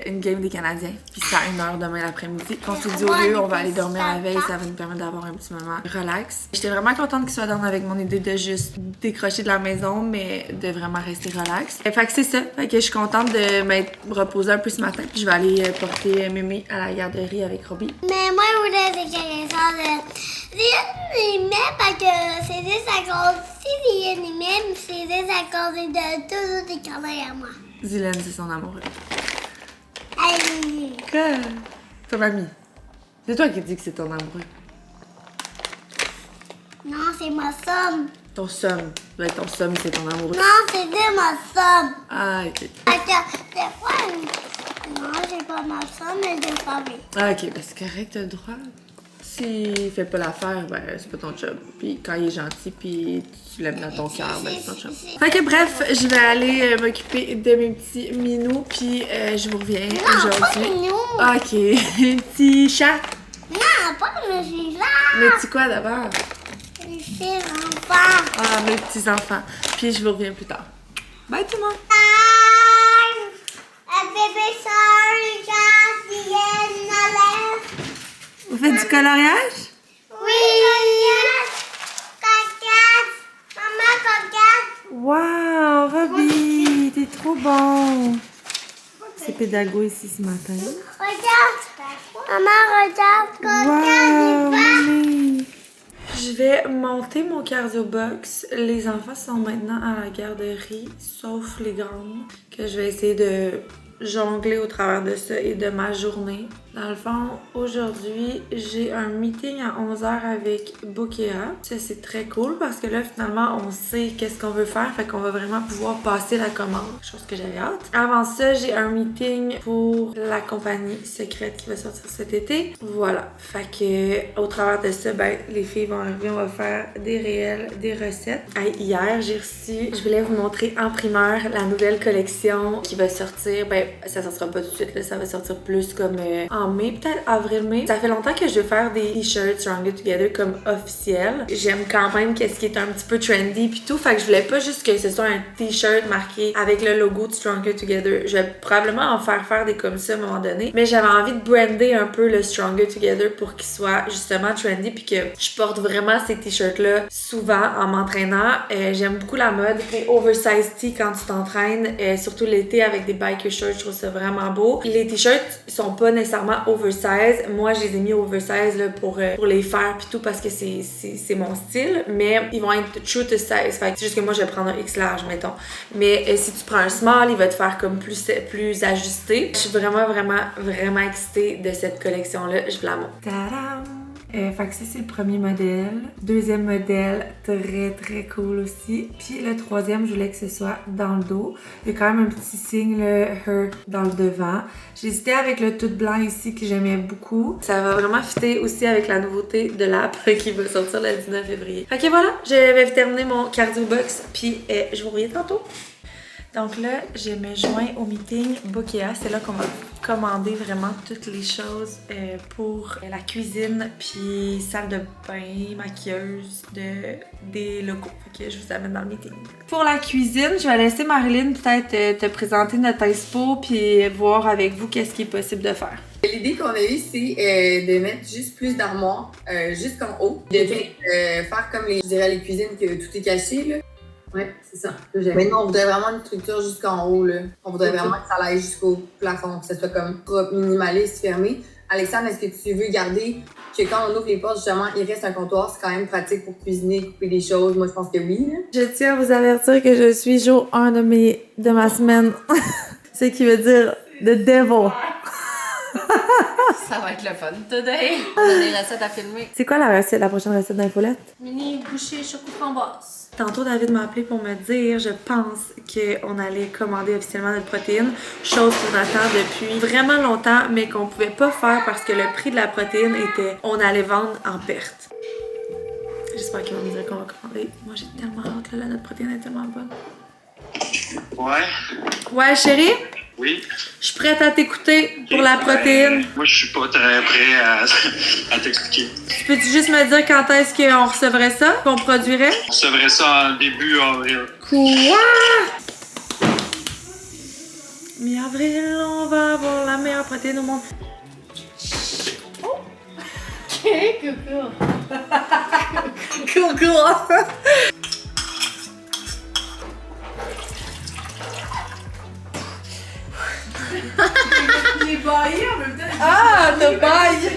une game des Canadiens. Puis c'est à 1h demain l'après-midi. On s'est dit au lieu, on va aller dormir la veille, ça va nous permettre d'avoir un petit moment relax. J'étais vraiment contente qu'il soit dans avec mon idée de juste décrocher de la maison, mais de vraiment rester relax. Fait que c'est ça. Fait que je suis contente de m'être reposée un peu ce matin. Puis je vais aller porter Mémé à la garderie avec Robbie. Mais moi, je voulais des connaissances de... Il met parce que c'est des accords. Si il met, c'est des accords de tous les câlins à moi. Dylan, c'est son amoureux. Hey. Quoi? Ton ami. C'est toi qui dis que c'est ton amoureux. Non, c'est ma somme. Ton somme. Ouais, ton somme, c'est ton amoureux. Non, c'est de ma somme. Ah, ok. Parce que des fois, non, j'ai pas ma somme, mais j'ai pas vu. Ah, ok. Ben, c'est correct, t'as le droit. S'il fait pas l'affaire, ben, c'est pas ton chum. Puis quand il est gentil, puis tu l'aimes dans ton cœur, ben, c'est ton chum. Fait que bref, je vais aller m'occuper de mes petits minous, puis je vous reviens aujourd'hui. Ok. Petit chat. Non, pas le chat. Mes petits quoi d'abord? Les petits enfants. Ah, mes petits enfants. Puis je vous reviens plus tard. Bye tout le monde. Bye. Un bébé sort, Diane, Vous faites du coloriage? oui. Coquette. Maman, coquette. Wow, Robbie, t'es trop bon. C'est pédago ici ce matin. Regarde. Maman, regarde. Wow, mamie. Je vais monter mon cardio box. Les enfants sont maintenant à la garderie, sauf les grandes, que je vais essayer de jongler au travers de ça et de ma journée. Dans le fond, aujourd'hui, j'ai un meeting à 11h avec Bokeh. Ça, c'est très cool parce que là, finalement, on sait qu'est-ce qu'on veut faire. Fait qu'on va vraiment pouvoir passer la commande, chose que j'avais hâte. Avant ça, j'ai un meeting pour la compagnie secrète qui va sortir cet été. Voilà. Fait que, au travers de ça, ben, les filles vont arriver, on va faire des réels, des recettes. Hey, hier, j'ai reçu, je voulais vous montrer en primeur la nouvelle collection qui va sortir. Ben, ça sortira pas tout de suite, là, ça va sortir plus comme en mai, peut-être avril-mai. Ça fait longtemps que je veux faire des t-shirts Stronger Together comme officiels. J'aime quand même qu'est-ce qui est un petit peu trendy pis tout, fait que je voulais pas juste que ce soit un t-shirt marqué avec le logo de Stronger Together. Je vais probablement en faire des comme ça à un moment donné, mais j'avais envie de brander un peu le Stronger Together pour qu'il soit justement trendy puis que je porte vraiment ces t-shirts-là souvent en m'entraînant. J'aime beaucoup la mode, les oversized tee quand tu t'entraînes, surtout l'été avec des biker shorts je trouve ça vraiment beau. Les t-shirts sont pas nécessairement oversize. Moi, je les ai mis oversize là, pour les faire pis tout parce que c'est mon style, mais ils vont être true to size. Fait que c'est juste que moi, je vais prendre un X large, mettons. Mais si tu prends un small, il va te faire comme plus ajusté. Je suis vraiment excitée de cette collection-là. Je vous la montre. Tadam! Fait que ça, c'est le premier modèle. Deuxième modèle, très cool aussi. Puis le troisième, je voulais que ce soit dans le dos. Il y a quand même un petit signe, le Her, dans le devant. J'ai hésité avec le tout blanc ici que j'aimais beaucoup. Ça va vraiment fitter aussi avec la nouveauté de l'app qui va sortir le 19 février. Fait que voilà, je vais terminer mon cardio box. Puis je vous revois tantôt. Donc là, je me joins au meeting Bokea. C'est là qu'on va commander vraiment toutes les choses pour la cuisine, puis salle de bain, maquilleuse des locaux. Fait que je vous amène dans le meeting. Pour la cuisine, je vais laisser Marilyn peut-être te présenter notre expo puis voir avec vous qu'est-ce qui est possible de faire. L'idée qu'on a eue, c'est de mettre juste plus d'armoires jusqu'en haut. De faire comme je dirais les cuisines que tout est caché, là. Ouais, c'est ça. Mais nous, on voudrait vraiment une structure jusqu'en haut, là. On voudrait vraiment que ça aille jusqu'au plafond, que ça soit comme propre, minimaliste, fermé. Alexandre, est-ce que tu veux garder que quand on ouvre les portes, justement, il reste un comptoir? C'est quand même pratique pour cuisiner, couper des choses. Moi, je pense que oui, là. Je tiens à vous avertir que je suis jour 1 de ma semaine. Ce qui veut dire the devil. Ça va être le fun today. On a des recettes à filmer. C'est quoi la prochaine recette d'infolette? Mini bouchée choco framboise. Tantôt, David m'a appelé pour me dire, je pense qu'on allait commander officiellement notre protéine, chose qu'on attend depuis vraiment longtemps, mais qu'on pouvait pas faire parce que le prix de la protéine était, on allait vendre en perte. J'espère qu'ils vont me dire qu'on va commander. Moi, j'ai tellement hâte, là, notre protéine est tellement bonne. Ouais, chérie? Oui. Je suis prête à t'écouter pour la protéine. Moi, je suis pas très prêt à t'expliquer. Tu peux-tu juste me dire quand est-ce qu'on recevrait ça, qu'on produirait? On recevrait ça en début avril. Quoi? Mi-avril, on va avoir la meilleure protéine au monde. Oh! Ok, coucou. Coucou. J'ai baillé en même temps. Ah, t'as baillé!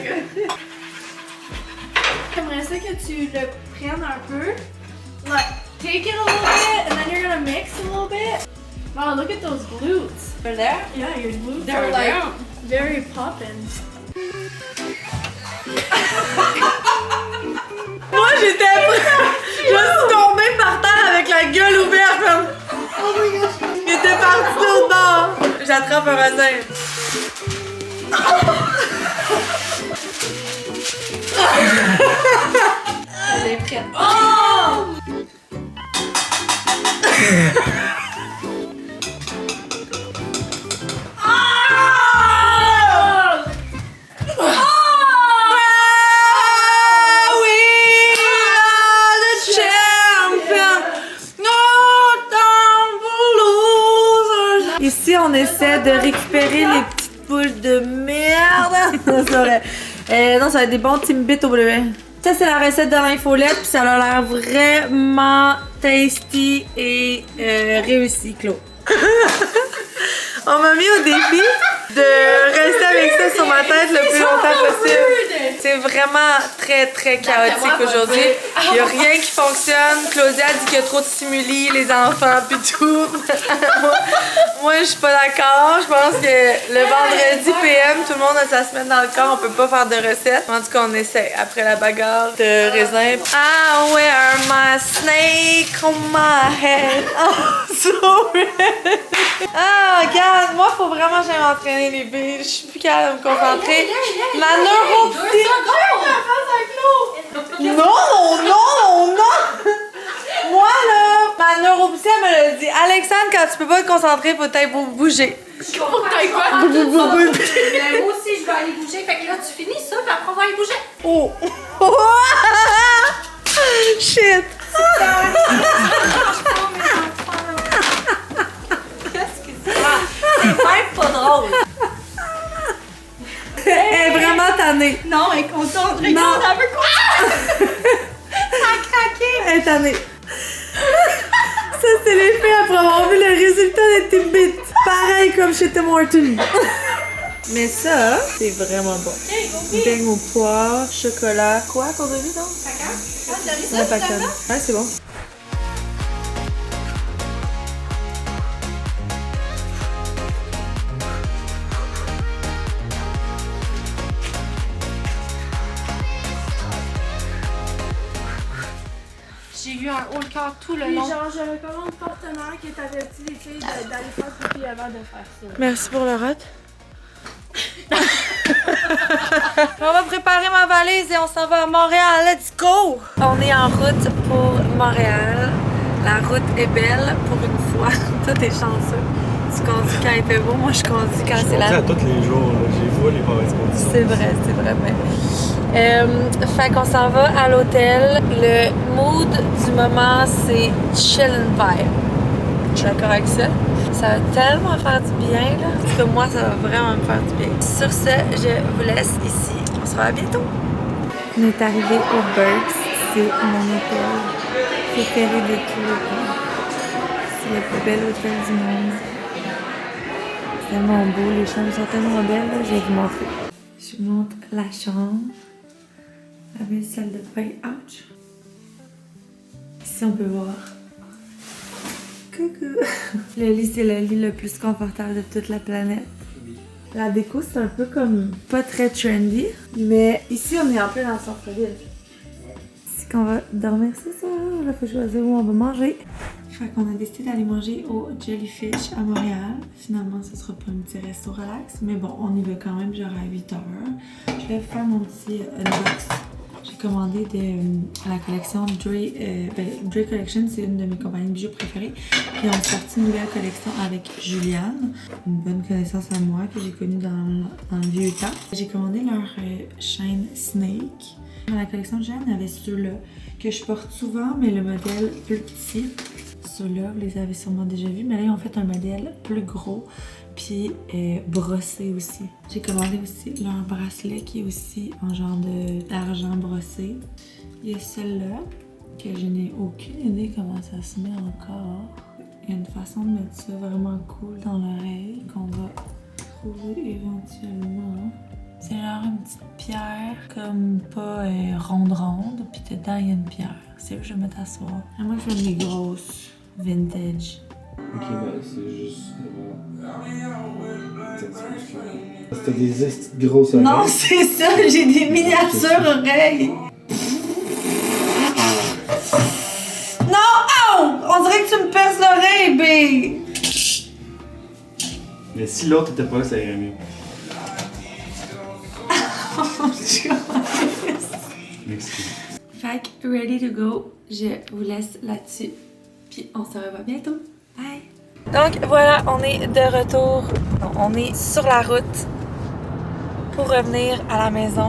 J'aimerais ça que tu le prennes un peu. Like, take it a little bit, and then you're gonna mix a little bit. Wow, look at those glutes. They're there? Yeah, your glutes They're like there. Very poppin'. Moi, j'étais je suis tombée par terre avec la gueule ouverte comme... Oh my gosh! J'étais partie de l'autre bord. J'attrape un raisin. Elle est prête. Oh! Ici, on essaie de récupérer les petites boules de merde. Non, c'est vrai. Non, ça va être des bons Timbits au bleuet. Ça, c'est la recette de l'infolette, puis ça a l'air vraiment tasty et réussi, Claude. On m'a mis au défi de rester avec ça sur ma tête le plus longtemps possible. C'est vraiment très chaotique aujourd'hui. Il n'y a rien qui fonctionne. Claudia dit qu'il y a trop de stimuli, les enfants pis tout. Moi, je suis pas d'accord. Je pense que le vendredi PM, tout le monde a sa semaine dans le corps. On peut pas faire de recettes. En tout cas, on essaie après la bagarre de raisin. I wear my snake on my head. Oh, sorry. Ah, regarde, moi, faut vraiment que j'aille m'entraîner, les filles. Je suis plus capable de me concentrer. Ma neuropsie. Non! Moi, là, ma neuropsie, elle me l'a dit. Alexandre, quand tu peux pas te concentrer, faut t'aller bouger. Faut que t'ailles quoi? Bou- Moi aussi, je vais aller bouger. Fait que là, tu finis ça, puis après, on va aller bouger. Oh! Shit! C'est même pas drôle. Elle est vraiment tannée. Non, elle est contente. Non. Regarde, elle veut quoi? Ça a craqué. Elle est tannée. Ça, c'est l'effet après avoir vu le résultat des Timbits. Pareil comme chez Tim Hortons. Mais ça, c'est vraiment bon. Beignes aux poires, chocolat. Quoi qu'on a vu, non? Pacane? Ouais, pacane. Ouais, c'est bon. J'ai eu un haut le cœur tout le Puis long. genre, je recommande fortement que t'avertis les filles d'aller faire pipi avant de faire ça. Merci pour le rot. On va préparer ma valise et on s'en va à Montréal. Let's go! On est en route pour Montréal. La route est belle pour une fois. Tout est chanceux. Tu conduis quand il fait beau, moi je conduis quand c'est la... Je conduis à tous les jours, là. J'ai vu les mauvaises conditions. C'est vrai, mais... fait qu'on s'en va à l'hôtel. Le mood du moment, c'est chill and vibe. Je suis d'accord avec ça. Ça va tellement faire du bien, là. En tout cas, moi, ça va vraiment me faire du bien. Sur ce, je vous laisse ici. On se revoit bientôt. On est arrivé au Burks. C'est mon hôtel préféré de tous les temps. C'est le plus bel hôtel du monde. C'est tellement beau, les chambres sont tellement belles, là. Je vais vous montrer. Je vous montre la chambre. La belle salle de bain. Ouch! Ici, on peut voir. Coucou! Le lit, c'est le lit le plus confortable de toute la planète. La déco, c'est un peu comme pas très trendy, mais ici, on est en plein dans le centre-ville. C'est qu'on va dormir ce soir. Là, faut choisir où on va manger. Fait qu'on a décidé d'aller manger au Jellyfish à Montréal. Finalement, ce sera pas un petit resto relax, mais bon, on y va quand même genre à 8h. Je vais faire mon petit unbox. J'ai commandé de la collection Dre Collection, c'est une de mes compagnies de bijoux préférées. Puis ils ont sorti une nouvelle collection avec Juliane, une bonne connaissance à moi que j'ai connue dans le vieux temps. J'ai commandé leur chaîne Snake. Dans la collection de Juliane, il y avait ceux-là que je porte souvent, mais le modèle plus petit. Ceux-là, vous les avez sûrement déjà vus, mais là ils ont fait un modèle plus gros. Puis brossé aussi. J'ai commandé aussi leur bracelet qui est aussi en genre d'argent brossé. Il y a celle-là que je n'ai aucune idée comment ça se met encore. Il y a une façon de mettre ça vraiment cool dans l'oreille qu'on va trouver éventuellement. C'est genre une petite pierre comme pas ronde, puis dedans il y a une pierre. C'est où je vais mettre à soir. Moi je veux des grosses vintage. Ok, ben c'est juste. C'était des grosses oreilles. Non, c'est ça, j'ai des miniatures oreilles. Non, oh! On dirait que tu me perces l'oreille, bé! Mais si l'autre était pas là, ça irait mieux. M'excuse. Fait que ready to go, je vous laisse là-dessus. Puis on se revoit bientôt. Bye! Donc voilà, on est de retour. On est sur la route pour revenir à la maison.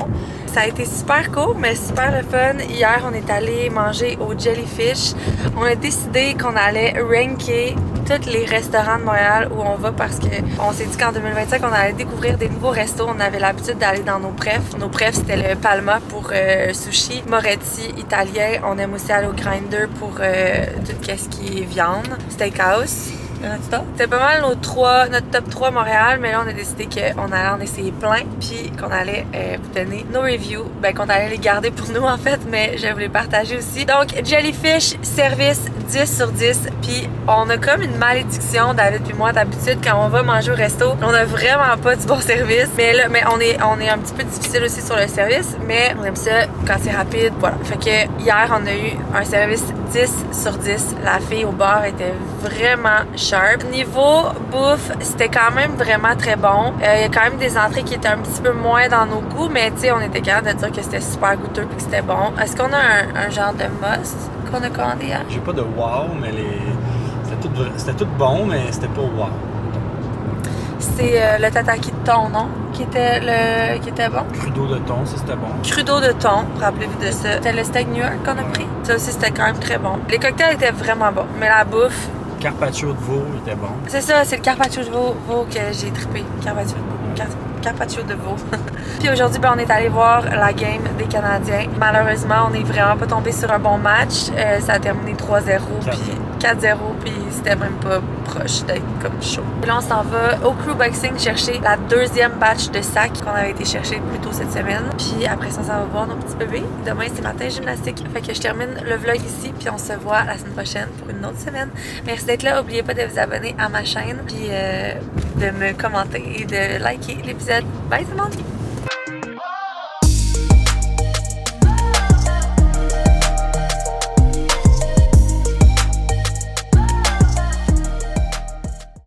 Ça a été super court, mais super le fun. Hier, on est allé manger au Jellyfish. On a décidé qu'on allait ranker tous les restaurants de Montréal où on va parce qu'on s'est dit qu'en 2025, on allait découvrir des nouveaux restos. On avait l'habitude d'aller dans nos prefs. Nos prefs, c'était le Palma pour sushi, Moretti italien. On aime aussi aller au Grinder pour tout ce qui est viande, steakhouse. C'était pas mal notre top 3 Montréal, mais là on a décidé qu'on allait en essayer plein, puis qu'on allait vous donner nos reviews, qu'on allait les garder pour nous en fait, mais je vais les partager aussi. Donc Jellyfish, service 10 sur 10, puis on a comme une malédiction, David puis moi, d'habitude quand on va manger au resto, on a vraiment pas du bon service, mais là, on est un petit peu difficile aussi sur le service, mais on aime ça quand c'est rapide, voilà. Fait que hier on a eu un service 10 sur 10, la fille au bar était vraiment sharp. Niveau bouffe, c'était quand même vraiment très bon. Il y a quand même des entrées qui étaient un petit peu moins dans nos goûts, mais tu sais, on était capable de dire que c'était super goûteux et que c'était bon. Est-ce qu'on a un genre de must qu'on a commandé hier? J'ai pas de wow, mais c'était tout bon, mais c'était pas wow. C'est le tataki de thon, non? Qui était bon. Crudo de thon, ça c'était bon. Crudo de thon, rappelez-vous de ça. C'était le steak New York qu'on a pris. Ça aussi, c'était quand même très bon. Les cocktails étaient vraiment bons, mais la bouffe... Carpaccio de veau était bon. C'est ça, c'est le carpaccio de veau que j'ai trippé. Carpaccio de veau. Puis aujourd'hui, on est allé voir la game des Canadiens. Malheureusement, on n'est vraiment pas tombé sur un bon match. Ça a terminé 3-0. Puis 4-0, puis c'était même pas proche d'être comme chaud. Et là, on s'en va au crew boxing chercher la deuxième batch de sacs qu'on avait été chercher plus tôt cette semaine. Puis après ça, on s'en va voir nos petits bébés. Demain, c'est matin gymnastique. Fait que je termine le vlog ici, puis on se voit la semaine prochaine pour une autre semaine. Merci d'être là. N'oubliez pas de vous abonner à ma chaîne, puis de me commenter et de liker l'épisode. Bye tout le monde!